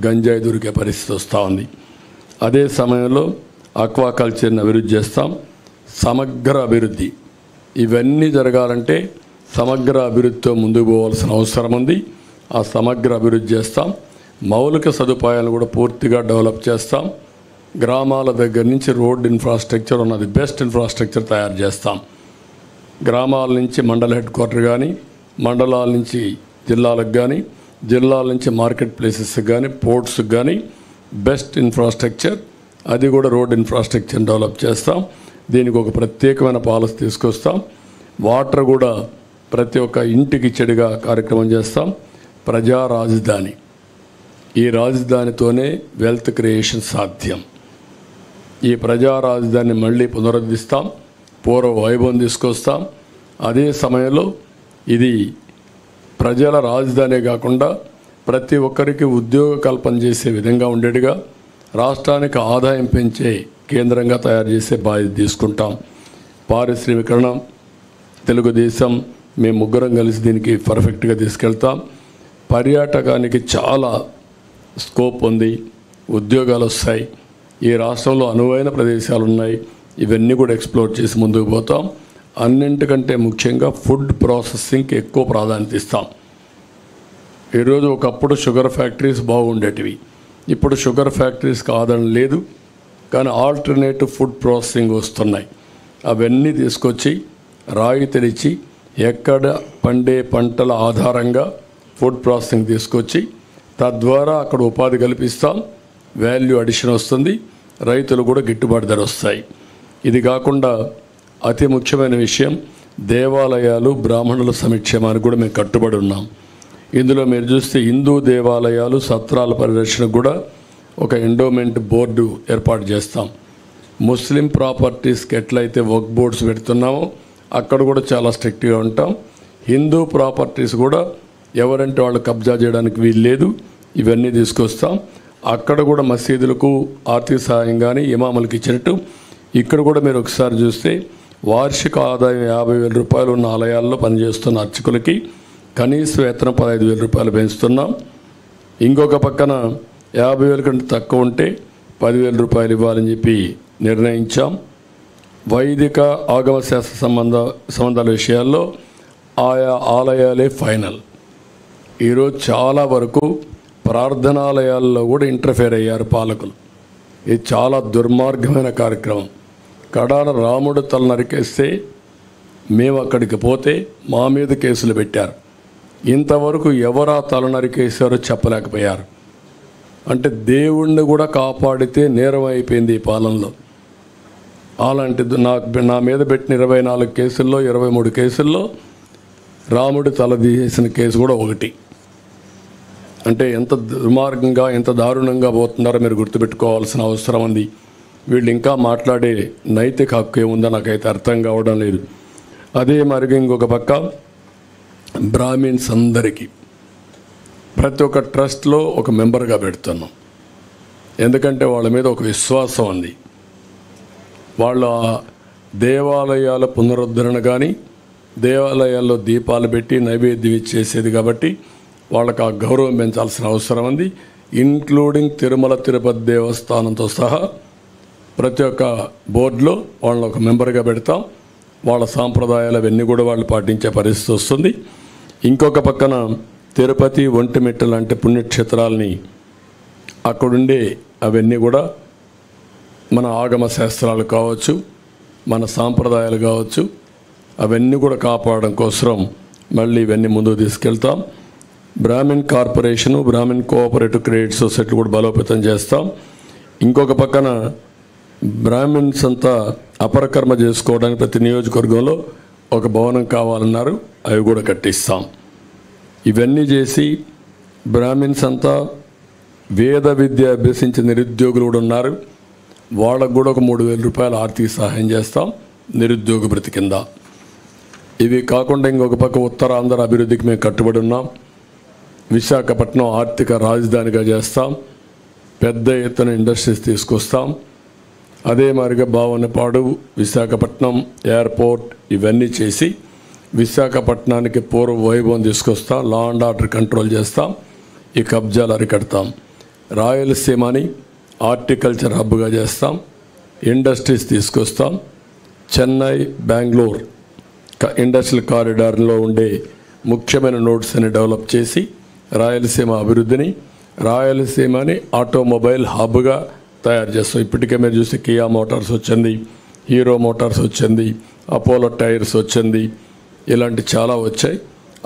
గంజాయి దొరికే పరిస్థితి వస్తూ ఉంది. అదే సమయంలో ఆక్వాకల్చర్ని అభివృద్ధి చేస్తాం. సమగ్ర అభివృద్ధి, ఇవన్నీ జరగాలంటే సమగ్ర అభివృద్ధితో ముందుకు పోవాల్సిన అవసరం ఉంది. ఆ సమగ్ర అభివృద్ధి చేస్తాం. మౌలిక సదుపాయాలు కూడా పూర్తిగా డెవలప్ చేస్తాం. గ్రామాల దగ్గర నుంచి రోడ్ ఇన్ఫ్రాస్ట్రక్చర్ ఉన్నది బెస్ట్ ఇన్ఫ్రాస్ట్రక్చర్ తయారు చేస్తాం. గ్రామాల నుంచి మండల హెడ్ క్వార్టర్ కానీ, మండలాల నుంచి జిల్లాలకు కానీ, జిల్లాల నుంచి మార్కెట్ ప్లేసెస్కి కానీ, పోర్ట్స్కి కానీ బెస్ట్ ఇన్ఫ్రాస్ట్రక్చర్, అది కూడా రోడ్ ఇన్ఫ్రాస్ట్రక్చర్ డెవలప్ చేస్తాం. దీనికి ఒక ప్రత్యేకమైన పాలసీ తీసుకొస్తాం. వాటర్ కూడా ప్రతి ఒక్క ఇంటికి చెడుగా కార్యక్రమం చేస్తాం. ప్రజా రాజధాని, ఈ రాజధానితోనే వెల్త్ క్రియేషన్ సాధ్యం. ఈ ప్రజా రాజధానిని మళ్ళీ పునరుద్ధరిస్తాం. పూర్వ వైభవం తీసుకొస్తాం. అదే సమయంలో ఇది ప్రజల రాజధానే కాకుండా ప్రతి ఒక్కరికి ఉద్యోగ కల్పన చేసే విధంగా ఉండేట్టుగా రాష్ట్రానికి ఆదాయం పెంచే కేంద్రంగా తయారు చేసే బాధ్యత తీసుకుంటాం. పారిశ్రామికరణ, తెలుగుదేశం, మేము ముగ్గురం కలిసి దీనికి పర్ఫెక్ట్గా తీసుకెళ్తాం. పర్యాటకానికి చాలా స్కోప్ ఉంది. ఉద్యోగాలు వస్తాయి. ఈ రాష్ట్రంలో అనువైన ప్రదేశాలు ఉన్నాయి. ఇవన్నీ కూడా ఎక్స్ప్లోర్ చేసి ముందుకు పోతాం. అన్నింటికంటే ముఖ్యంగా ఫుడ్ ప్రాసెసింగ్కి ఎక్కువ ప్రాధాన్యత ఇస్తాం. ఈరోజు ఒకప్పుడు షుగర్ ఫ్యాక్టరీస్ బాగుండేటివి. ఇప్పుడు షుగర్ ఫ్యాక్టరీస్కి ఆదరణ లేదు. కానీ ఆల్టర్నేటివ్ ఫుడ్ ప్రాసెసింగ్ వస్తున్నాయి. అవన్నీ తీసుకొచ్చి రాయితీనిచ్చి ఎక్కడ పండే పంటల ఆధారంగా ఫుడ్ ప్రాసెసింగ్ తీసుకొచ్చి తద్వారా అక్కడ ఉపాధి కల్పిస్తాం. వాల్యూ అడిషన్ వస్తుంది. రైతులు కూడా గిట్టుబాటు ధర వస్తాయి. ఇది కాకుండా అతి ముఖ్యమైన విషయం దేవాలయాలు, బ్రాహ్మణుల సంక్షేమానికి కూడా మేము కట్టుబడి ఉన్నాం. ఇందులో మీరు చూస్తే హిందూ దేవాలయాలు, సత్రాల పరిరక్షణకు కూడా ఒక ఎండోమెంట్ బోర్డు ఏర్పాటు చేస్తాం. ముస్లిం ప్రాపర్టీస్కి ఎట్లయితే వర్క్ బోర్డ్స్ పెడుతున్నామో అక్కడ కూడా చాలా స్ట్రిక్ట్గా ఉంటాం. హిందూ ప్రాపర్టీస్ కూడా ఎవరంటే వాళ్ళు కబ్జా చేయడానికి వీలు లేదు. ఇవన్నీ తీసుకొస్తాం. అక్కడ కూడా మసీదులకు ఆర్థిక సహాయం కానీ ఇమాములకు ఇచ్చినట్టు ఇక్కడ కూడా మీరు ఒకసారి చూస్తే వార్షిక ఆదాయం 50,000 రూపాయలు ఉన్న ఆలయాల్లో పనిచేస్తున్న అర్చకులకి కనీస వేతనం 15,000 రూపాయలు పెంచుతున్నాం. ఇంకొక పక్కన 50,000 కంటే తక్కువ ఉంటే 10,000 రూపాయలు ఇవ్వాలని చెప్పి నిర్ణయించాం. వైదిక ఆగమ శాస్త్ర సంబంధాల విషయాల్లో ఆయా ఆలయాలే ఫైనల్. ఈరోజు చాలా వరకు ప్రార్థనాలయాల్లో కూడా ఇంటర్ఫేర్ అయ్యారు పాలకులు. ఇది చాలా దుర్మార్గమైన కార్యక్రమం. కడాన రాముడు తల నరికేస్తే మేము అక్కడికి పోతే మా మీద కేసులు పెట్టారు. ఇంతవరకు ఎవరా తల నరికేశారో చెప్పలేకపోయారు. అంటే దేవుణ్ణి కూడా కాపాడితే నేరం అయిపోయింది ఈ పాలనలో. అలాంటిది నా మీద పెట్టిన 24 కేసుల్లో 23 కేసుల్లో రాముడు తల తీసేసిన కేసు కూడా ఒకటి. అంటే ఎంత దుర్మార్గంగా ఎంత దారుణంగా పోతున్నారో మీరు గుర్తుపెట్టుకోవాల్సిన అవసరం ఉంది. వీళ్ళు ఇంకా మాట్లాడే నైతిక హక్కు ఏముందో నాకైతే అర్థం కావడం లేదు. అదే మరిగా ఇంకొక పక్క బ్రాహ్మిన్స్ అందరికీ ప్రతి ఒక్క ట్రస్ట్లో ఒక మెంబర్గా పెడుతున్నాం. ఎందుకంటే వాళ్ళ మీద ఒక విశ్వాసం ఉంది. వాళ్ళ దేవాలయాల పునరుద్ధరణ కానీ దేవాలయాల్లో దీపాలు పెట్టి నైవేద్యం ఇచ్చేసేది కాబట్టి వాళ్ళకి ఆ గౌరవం పెంచాల్సిన అవసరం ఉంది. ఇంక్లూడింగ్ తిరుమల తిరుపతి దేవస్థానంతో సహా ప్రతి ఒక్క బోర్డులో వాళ్ళని ఒక మెంబర్గా పెడతాం. వాళ్ళ సాంప్రదాయాలు అవన్నీ కూడా వాళ్ళు పాటించే పరిస్థితి వస్తుంది. ఇంకొక పక్కన తిరుపతి ఒంటిమిట్ట లాంటి పుణ్యక్షేత్రాలని అక్కడుండే అవన్నీ కూడా మన ఆగమ శాస్త్రాలు కావచ్చు, మన సాంప్రదాయాలు కావచ్చు, అవన్నీ కూడా కాపాడడం కోసం మళ్ళీ ఇవన్నీ ముందుకు తీసుకెళ్తాం. Brahmin corporation, Brahmin cooperative credit society కూడా బలోపేతం చేస్తాం. ఇంకొక పక్కన బ్రాహ్మిన్స్ అంతా అపరకర్మ చేసుకోవడానికి ప్రతి నియోజకవర్గంలో ఒక భవనం కావాలన్నారు, అవి కూడా కట్టిస్తాం. ఇవన్నీ చేసి బ్రాహ్మిన్స్ అంతా వేద విద్య అభ్యసించిన నిరుద్యోగులు కూడా ఉన్నారు, వాళ్ళకు కూడా ఒక 3,000 రూపాయలు ఆర్థిక సహాయం చేస్తాం నిరుద్యోగ భృతి కింద. ఇవి కాకుండా ఇంకొక పక్క ఉత్తరాంధ్ర అభివృద్ధికి మేము కట్టుబడి ఉన్నాం. విశాఖపట్నం ఆర్థిక రాజధానిగా చేస్తాం. పెద్ద ఎత్తున ఇండస్ట్రీస్ తీసుకొస్తాం. అదే మాదిరిగా భావనపాడు, విశాఖపట్నం ఎయిర్పోర్ట్ ఇవన్నీ చేసి విశాఖపట్నానికి పూర్వ వైభవం తీసుకొస్తాం. లా అండ్ ఆర్డర్ కంట్రోల్ చేస్తాం. ఈ కబ్జాలు అరికడతాం. రాయలసీమని హార్టికల్చర్ హబ్గా చేస్తాం. ఇండస్ట్రీస్ తీసుకొస్తాం. చెన్నై, బెంగళూరు ఇండస్ట్రియల్ కారిడార్లో ఉండే ముఖ్యమైన నోడ్స్ అని డెవలప్ చేసి రాయలసీమ అభివృద్ధిని, రాయలసీమని ఆటోమొబైల్ హబ్గా తయారు చేస్తాం. ఇప్పటికే మీరు చూస్తే కియా మోటార్స్ వచ్చింది, హీరో మోటార్స్ వచ్చింది, అపోలో టైర్స్ వచ్చింది, ఇలాంటి చాలా వచ్చాయి.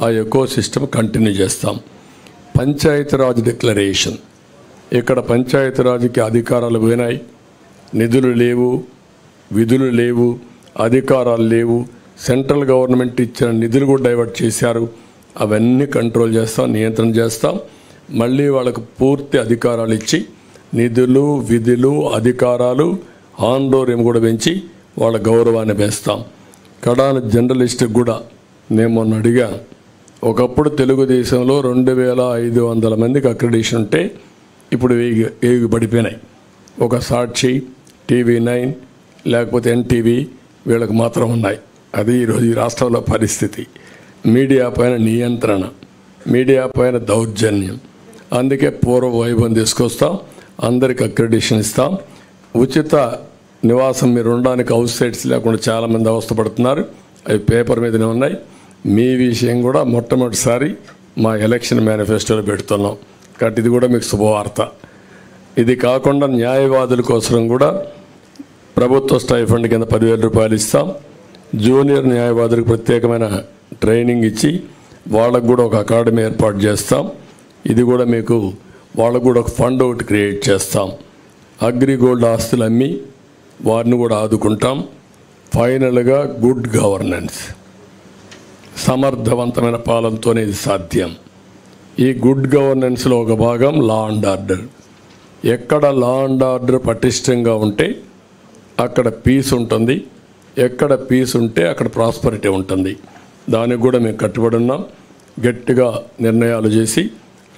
ఆ ఎకో సిస్టమ్ కంటిన్యూ చేస్తాం. పంచాయతీరాజ్ డిక్లరేషన్, ఇక్కడ పంచాయతీరాజ్కి అధికారాలు పోయినాయి, నిధులు లేవు, విధులు లేవు, అధికారాలు లేవు. సెంట్రల్ గవర్నమెంట్ ఇచ్చిన నిధులు కూడా డైవర్ట్ చేశారు. అవన్నీ కంట్రోల్ చేస్తాం, నియంత్రణ చేస్తాం. మళ్ళీ వాళ్ళకు పూర్తి అధికారాలు ఇచ్చి నిధులు, విధులు, అధికారాలు, ఆందోళన కూడా పెంచి వాళ్ళ గౌరవాన్ని పెంచుతాం. కడాన జర్నలిస్ట్కి కూడా నేను మొన్న అడిగా, ఒకప్పుడు తెలుగుదేశంలో 2,500 మందికి అక్రిడిషన్ ఉంటే ఇప్పుడు 1000 పడిపోయినాయి. ఒక సాక్షి, TV9 లేకపోతే NTV వీళ్ళకి మాత్రం ఉన్నాయి. అది ఈరోజు ఈ రాష్ట్రంలో పరిస్థితి. మీడియా పైన నియంత్రణ, మీడియా పైన దౌర్జన్యం. అందుకే పూర్వ వైభవం తీసుకొస్తాం. అందరికి అక్రిడిషన్ ఇస్తాం. ఉచిత నివాసం మీరు ఉండడానికి హౌస్ సైట్స్ లేకుండా చాలామంది అవస్థపడుతున్నారు. అవి పేపర్ మీదనే ఉన్నాయి. మీ విషయం కూడా మొట్టమొదటిసారి మా ఎలక్షన్ మేనిఫెస్టోలో పెడుతున్నాం కాబట్టి ఇది కూడా మీకు శుభవార్త. ఇది కాకుండా న్యాయవాదుల కోసం కూడా ప్రభుత్వ స్టైఫండ్ కింద 10,000 రూపాయలు ఇస్తాం. జూనియర్ న్యాయవాదులకు ప్రత్యేకమైన ట్రైనింగ్ ఇచ్చి వాళ్ళకు కూడా ఒక అకాడమీ ఏర్పాటు చేస్తాం. ఇది కూడా మీకు వాళ్ళకు కూడా ఒక ఫండ్ ఒకటి క్రియేట్ చేస్తాం. అగ్రిగోల్డ్ ఆస్తులు అమ్మి వారిని కూడా ఆదుకుంటాం. ఫైనల్గా గుడ్ గవర్నెన్స్, సమర్థవంతమైన పాలనతోనే ఇది సాధ్యం. ఈ గుడ్ గవర్నెన్స్లో ఒక భాగం లా అండ్ ఆర్డర్. ఎక్కడ లా అండ్ ఆర్డర్ పటిష్టంగా ఉంటే అక్కడ పీస్ ఉంటుంది, ఎక్కడ పీస్ ఉంటే అక్కడ ప్రాస్పరిటీ ఉంటుంది. దానికి కూడా మేము కట్టుబడి ఉన్నాం. గట్టిగా నిర్ణయాలు చేసి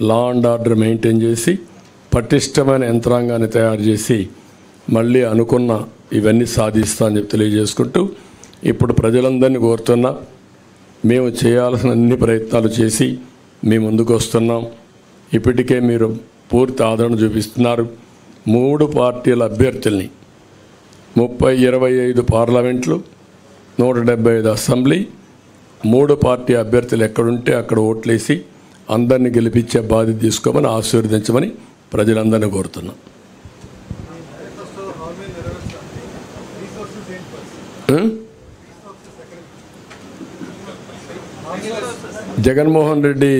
లా అండ్ ఆర్డర్ మెయింటైన్ చేసి పటిష్టమైన యంత్రాంగాన్ని తయారు చేసి మళ్ళీ అనుకున్న ఇవన్నీ సాధిస్తా అని చెప్పి తెలియజేసుకుంటూ ఇప్పుడు ప్రజలందరినీ కోరుతున్నా, మేము చేయాల్సిన అన్ని ప్రయత్నాలు చేసి మీ ముందుకు వస్తున్నాం. ఇప్పటికే మీరు పూర్తి ఆదరణ చూపిస్తున్నారు. 3 పార్టీల అభ్యర్థుల్ని 25 పార్లమెంట్లు, 175 అసెంబ్లీ, 3 పార్టీ అభ్యర్థులు ఎక్కడుంటే అక్కడ ఓట్లేసి అందరినీ గెలిపించే బాధ్యత తీసుకోమని ఆశీర్వదించమని ప్రజలందరినీ కోరుతున్నాం. జగన్మోహన్ రెడ్డి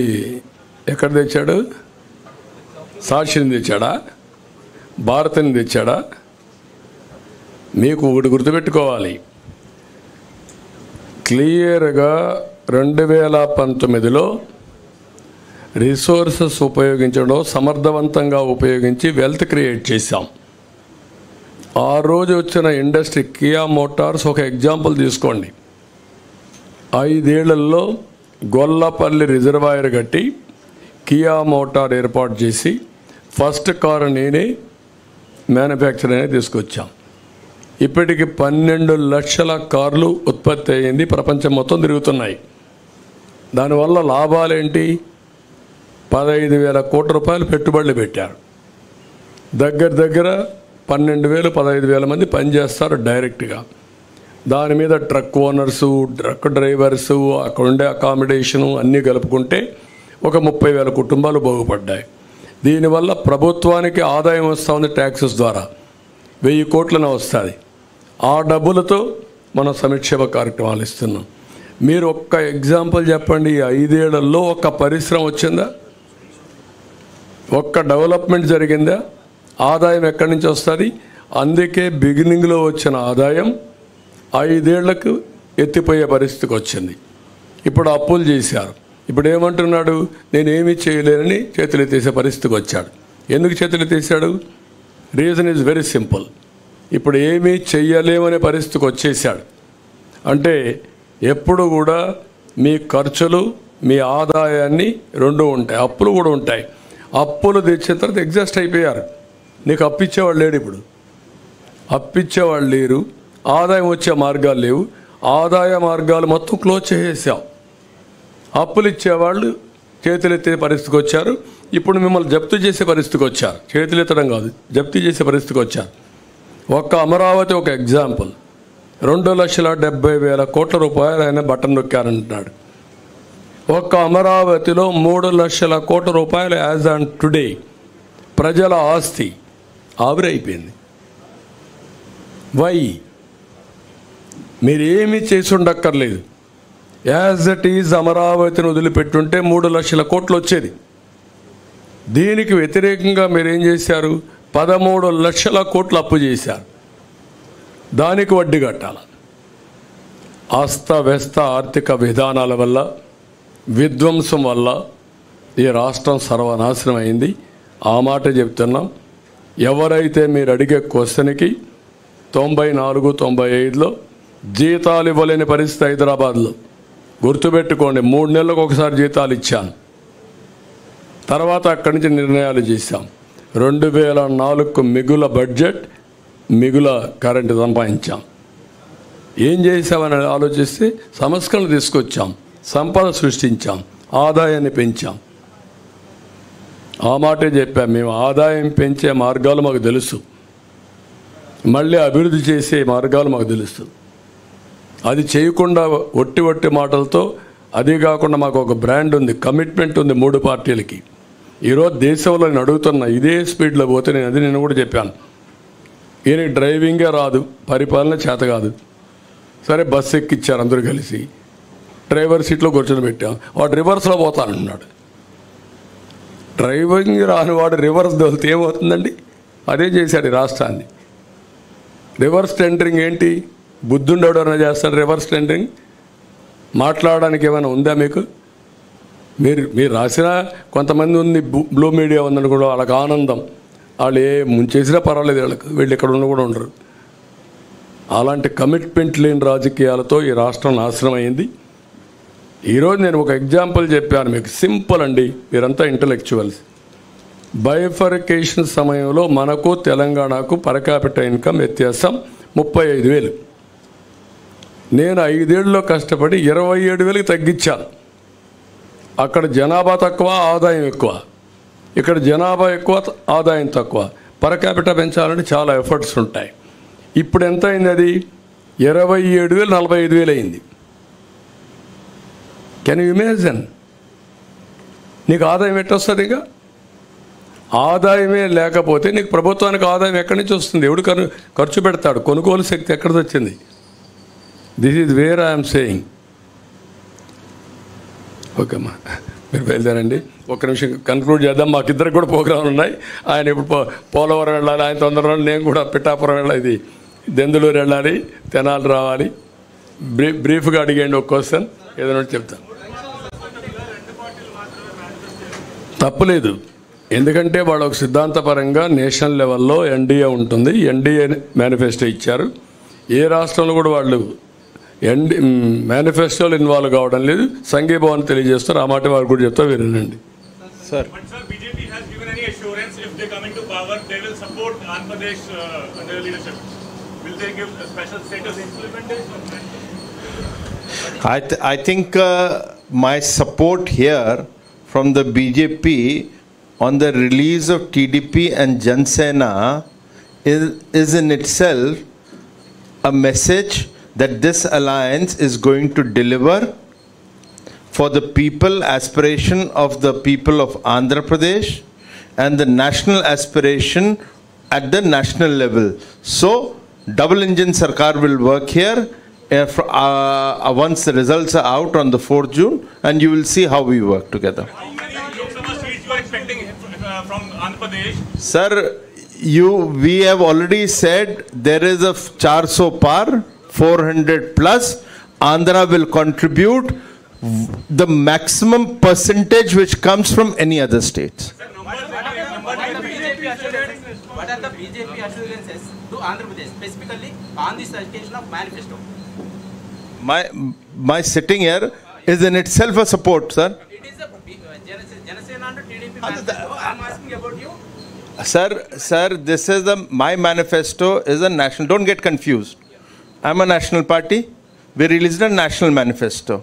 ఎక్కడ తెచ్చాడు? సాక్షిని తెచ్చాడా? భారతిని తెచ్చాడా? మీకు ఒకటి గుర్తుపెట్టుకోవాలి, క్లియర్గా 2019లో రిసోర్సెస్ ఉపయోగించడం సమర్థవంతంగా ఉపయోగించి వెల్త్ క్రియేట్ చేశాం. ఆ రోజు వచ్చిన ఇండస్ట్రీ కియా మోటార్స్ ఒక ఎగ్జాంపుల్ తీసుకోండి. 5 ఏళ్లలో గొల్లపల్లి రిజర్వాయర్ కట్టి కియా మోటార్ ఏర్పాటు చేసి ఫస్ట్ కారు నేనే మ్యానుఫ్యాక్చర్ అనేది తీసుకొచ్చాం. ఇప్పటికి 12 లక్షల కార్లు ఉత్పత్తి అయ్యింది, ప్రపంచం మొత్తం తిరుగుతున్నాయి. దానివల్ల లాభాలేంటి? 15,000 కోట్ల రూపాయలు పెట్టుబడులు పెట్టారు. దగ్గర 12,000 15,000 మంది పనిచేస్తారు డైరెక్ట్గా. దాని మీద ట్రక్ ఓనర్సు, ట్రక్ డ్రైవర్సు, అక్కడ ఉండే అకామిడేషను అన్నీ కలుపుకుంటే ఒక 30,000 కుటుంబాలు బాగుపడ్డాయి. దీనివల్ల ప్రభుత్వానికి ఆదాయం వస్తుంది, ట్యాక్సెస్ ద్వారా 1000 కోట్లనే వస్తుంది. ఆ డబ్బులతో మనం సంక్షేమ కార్యక్రమాలు ఇస్తున్నాం. మీరు ఒక్క ఎగ్జాంపుల్ చెప్పండి, 5 ఏళ్లలో ఒక్క పరిశ్రమ వచ్చిందా? ఒక్క డెవలప్మెంట్ జరిగిందా? ఆదాయం ఎక్కడి నుంచి వస్తుంది? అందుకే బిగినింగ్లో వచ్చిన ఆదాయం 5 ఏళ్లకు ఎత్తిపోయే పరిస్థితికి వచ్చింది. ఇప్పుడు అప్పులు చేశారు. ఇప్పుడు ఏమంటున్నాడు? నేనేమీ చేయలేనని చేతులెత్తేసే పరిస్థితికి వచ్చాడు. ఎందుకు చేతులెత్తేసాడు? Reason is very simple. ఇప్పుడు ఏమీ చెయ్యలేమనే పరిస్థితికి వచ్చేసాడు. అంటే ఎప్పుడు కూడా మీ ఖర్చులు మీ ఆదాయాన్ని రెండు ఉంటాయి, అప్పులు కూడా ఉంటాయి. అప్పులు తెచ్చిన తర్వాత ఎగ్జాస్ట్ అయిపోయారు. నీకు అప్పిచ్చేవాళ్ళు లేడు, ఇప్పుడు అప్పిచ్చేవాళ్ళు లేరు, ఆదాయం వచ్చే మార్గాలు లేవు. ఆదాయ మార్గాలు మొత్తం క్లోజ్ చేసేసాం. అప్పులు ఇచ్చేవాళ్ళు చేతులెత్తే పరిస్థితికి వచ్చారు. ఇప్పుడు మిమ్మల్ని జప్తు చేసే పరిస్థితికి వచ్చారు. చేతులెత్తడం కాదు, జప్తు చేసే పరిస్థితికి వచ్చారు. ఒక్క అమరావతి ఒక ఎగ్జాంపుల్. 2,70,000 కోట్ల రూపాయలు ఆయన బటన్ నొక్కారంటున్నాడు. ఒక్క అమరావతిలో 3 లక్షల కోట్ల రూపాయలు యాజ్ ఆన్ టుడే ప్రజల ఆస్తి ఆవిరైపోయింది. వై? మీరేమీ చేసి ఉండక్కర్లేదు. యాజ్ ఇట్ ఈజ్ అమరావతిని వదిలిపెట్టుంటే 3 లక్షల కోట్లు వచ్చేది. దీనికి వ్యతిరేకంగా మీరేం చేశారు? 13 లక్షల కోట్లు అప్పు చేశారు. దానికి వడ్డీ కట్టాలి. అస్తవ్యస్త ఆర్థిక విధానాల వల్ల, విధ్వంసం వల్ల ఈ రాష్ట్రం సర్వనాశనం అయింది. ఆ మాట చెప్తున్నాం. ఎవరైతే మీరు అడిగే క్వశ్చన్కి 94, 95లో జీతాలు ఇవ్వలేని పరిస్థితి హైదరాబాద్లో. గుర్తుపెట్టుకోండి, 3 నెలలకు ఒకసారి జీతాలు ఇచ్చాను. తర్వాత అక్కడి నుంచి నిర్ణయాలు చేశాం. 2004 మిగుల బడ్జెట్, మిగుల కరెంటు సంపాదించాం. ఏం చేసామని ఆలోచిస్తే సంస్కరణలు తీసుకొచ్చాం, సంపద సృష్టించాం, ఆదాయాన్ని పెంచాం. ఆ మాటే చెప్పాం. మేము ఆదాయం పెంచే మార్గాలు మాకు తెలుసు, మళ్ళీ అభివృద్ధి చేసే మార్గాలు మాకు తెలుసు. అది చేయకుండా ఒట్టి మాటలతో, అది కాకుండా మాకు ఒక బ్రాండ్ ఉంది, కమిట్మెంట్ ఉంది 3 పార్టీలకి. ఈరోజు దేశంలో నేను అడుగుతున్నా, ఇదే స్పీడ్లో పోతే నేను కూడా చెప్పాను, ఈయనకి డ్రైవింగే రాదు, పరిపాలన చేత కాదు. సరే బస్సు ఎక్కిచ్చారు అందరూ కలిసి, డ్రైవర్ సీట్లో కూర్చొని పెట్టాం. వాడు రివర్స్లో పోతానంటున్నాడు. డ్రైవింగ్ రాని వాడు రివర్స్ దొలితే ఏమవుతుందండి? అదే చేశాడు ఈ రాష్ట్రాన్ని. రివర్స్ టెండరింగ్ ఏంటి? బుద్ధుండేవాడు ఏమైనా చేస్తాడు రివర్స్ టెండరింగ్? మాట్లాడడానికి ఏమైనా ఉందా మీకు? మీరు రాసినా కొంతమంది ఉంది, బ్లూ మీడియా ఉందని కూడా వాళ్ళకి ఆనందం. వాళ్ళు ఏ ముంచేసినా పర్వాలేదు, వీళ్ళు ఇక్కడ ఉన్న కూడా ఉండరు. అలాంటి కమిట్మెంట్ లేని రాజకీయాలతో ఈ రాష్ట్రం నాశనం అయింది. ఈరోజు నేను ఒక ఎగ్జాంపుల్ చెప్పాను మీకు, సింపుల్ అండి. మీరంతా ఇంటలెక్చువల్స్. బైఫర్కేషన్ సమయంలో మనకు తెలంగాణకు పర్ క్యాపిటల్ ఇన్కమ్ వ్యత్యాసం 35,000. నేను 5 ఏళ్ళలో కష్టపడి 27,000కి తగ్గించాను. అక్కడ జనాభా తక్కువ, ఆదాయం ఎక్కువ. ఇక్కడ జనాభా ఎక్కువ, ఆదాయం తక్కువ. పర్ క్యాపిటల్ పెంచాలంటే చాలా ఎఫర్ట్స్ ఉంటాయి. ఇప్పుడు ఎంత అయింది? అది 27,000 45,000 అయింది. Can you imagine? నీకు ఆదాయం ఎట్టొస్తుంది? ఇక ఆదాయమే లేకపోతే నీకు ప్రభుత్వానికి ఆదాయం ఎక్కడి నుంచి వస్తుంది? ఎవడు ఖర్చు పెడతాడు? కొనుగోలు శక్తి ఎక్కడిది వచ్చింది? This is where I'm saying. Okay అమ్మా, మీరు బయలుదేరండి. ఒక్క నిమిషం కన్క్లూడ్ చేద్దాం. మాకిద్దరికి కూడా ప్రోగ్రాంలు ఉన్నాయి. ఆయన ఇప్పుడు పోలవరం వెళ్ళాలి, ఆయన తొందరలో, నేను కూడా పిఠాపురం వెళ్ళాలి, ఇది దెందులూరు వెళ్ళాలి, తెనాలి రావాలి. బ్రీఫ్గా అడిగేయండి ఒక క్వశ్చన్, ఏదైనా చెప్తాను. తప్పులేదు, ఎందుకంటే వాళ్ళు ఒక సిద్ధాంతపరంగా నేషనల్ లెవెల్లో ఎన్డీఏ ఉంటుంది. ఎన్డీఏ మేనిఫెస్టో ఇచ్చారు. ఏ రాష్ట్రంలో కూడా వాళ్ళు మేనిఫెస్టోలో ఇన్వాల్వ్ కావడం లేదు. సంఘీభావం తెలియజేస్తారు. ఆ మాట వారు కూడా చెప్తా, వినండి. Sir, BJP has given any assurance if they come into power, they will support Andhra Pradesh under leadership. Will they give a special status implementation? I think my support here from the BJP on the release of TDP and Jan Sena is in itself a message that this alliance is going to deliver for the people, aspiration of the people of Andhra Pradesh and the national aspiration at the national level. So, double engine Sarkar will work here once the results are out on the 4th June, and you will see how we work together. How many Lok Sabha seats you are expecting from Andhra Pradesh? Sir, we have already said there is a 400 par, 400 plus. Andhra will contribute the maximum percentage which comes from any other states. What are the BJP assurances to Andhra Pradesh, specifically on this occasion of manifesto? My sitting here is in itself a support, sir. It is a Janasena and TDP manifesto. I'm asking about you. Sir, this is my manifesto is a national. Don't get confused. I'm a national party. We released a national manifesto.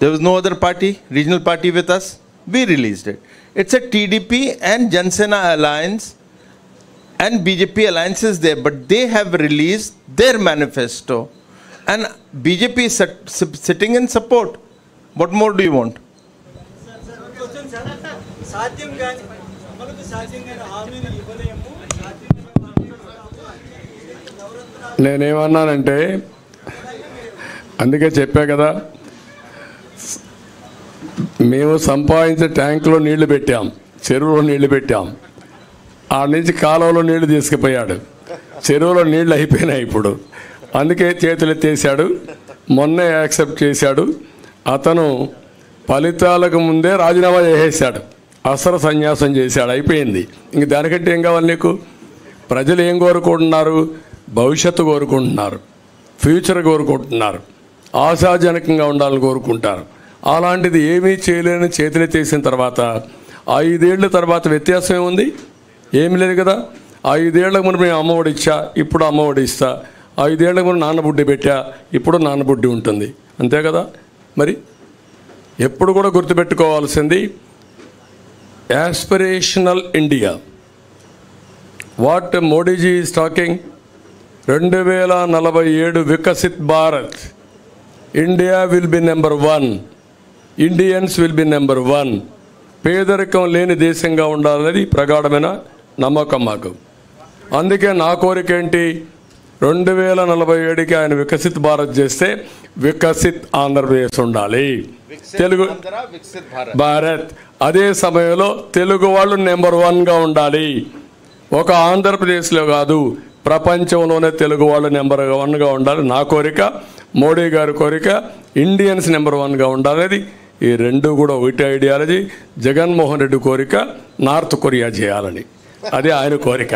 There was no other party, regional party with us. We released it. It's a TDP and Jan Sena alliance and BJP alliance is there, but they have released their manifesto. And BJP is sitting in support. What more do you want? నేనేమన్నానంటే, అందుకే చెప్పా కదా, మేము సంపాదించే ట్యాంకులో నీళ్లు పెట్టాం, చెరువులో నీళ్లు పెట్టాం. ఆ నుంచి కాలువలో నీళ్లు తీసుకుపోయాడు. చెరువులో నీళ్లు అయిపోయినాయి ఇప్పుడు. అందుకే చేతులు ఎత్తేసాడు. మొన్నే యాక్సెప్ట్ చేశాడు. అతను ఫలితాలకు ముందే రాజీనామా చేసేసాడు. అసలు సన్యాసం చేశాడు. అయిపోయింది. ఇంక దానికంటే ఏం కావాలి నీకు? ప్రజలు ఏం కోరుకుంటున్నారు? భవిష్యత్తు కోరుకుంటున్నారు, ఫ్యూచర్ కోరుకుంటున్నారు, ఆశాజనకంగా ఉండాలని కోరుకుంటారు. అలాంటిది ఏమీ చేయలేని చేతులెత్తేసిన తర్వాత 5 ఏళ్ల తర్వాత వ్యత్యాసం ఏముంది? ఏమి లేదు కదా. 5 ఏళ్లకు ముందు మేము అమ్మఒడి ఇచ్చా, ఇప్పుడు అమ్మఒడి ఇస్తా. 5 ఏళ్లకు ముందు నాన్నబుడ్డి పెట్టా, ఇప్పుడు నాన్నబుడ్డి ఉంటుంది. అంతే కదా. మరి ఎప్పుడు కూడా గుర్తుపెట్టుకోవాల్సింది aspirational India. What Modiji is talking? 2047 Viksit Bharat. India will be number 1. Indians will be number 1. పేదరికం లేని దేశంగా ఉండాలనేది ప్రగాఢమైన నమ్మకం మాకు. అందుకే నా కోరిక ఏంటి? 2047కి ఆయన వికసిత్ భారత్ చేస్తే వికసిత్ ఆంధ్రప్రదేశ్ ఉండాలి. తెలుగు భారత్. అదే సమయంలో తెలుగు వాళ్ళు నెంబర్ 1గా ఉండాలి. ఒక ఆంధ్రప్రదేశ్లో కాదు, ప్రపంచంలోనే తెలుగు వాళ్ళు నెంబర్ 1గా ఉండాలి. నా కోరిక, మోడీ గారి కోరిక, ఇండియన్స్ నెంబర్ 1గా ఉండాలనేది. ఈ రెండు కూడా ఒకటి ఐడియాలజీ. జగన్మోహన్ రెడ్డి కోరిక నార్త్ కొరియా చేయాలని, అదే ఆయన కోరిక.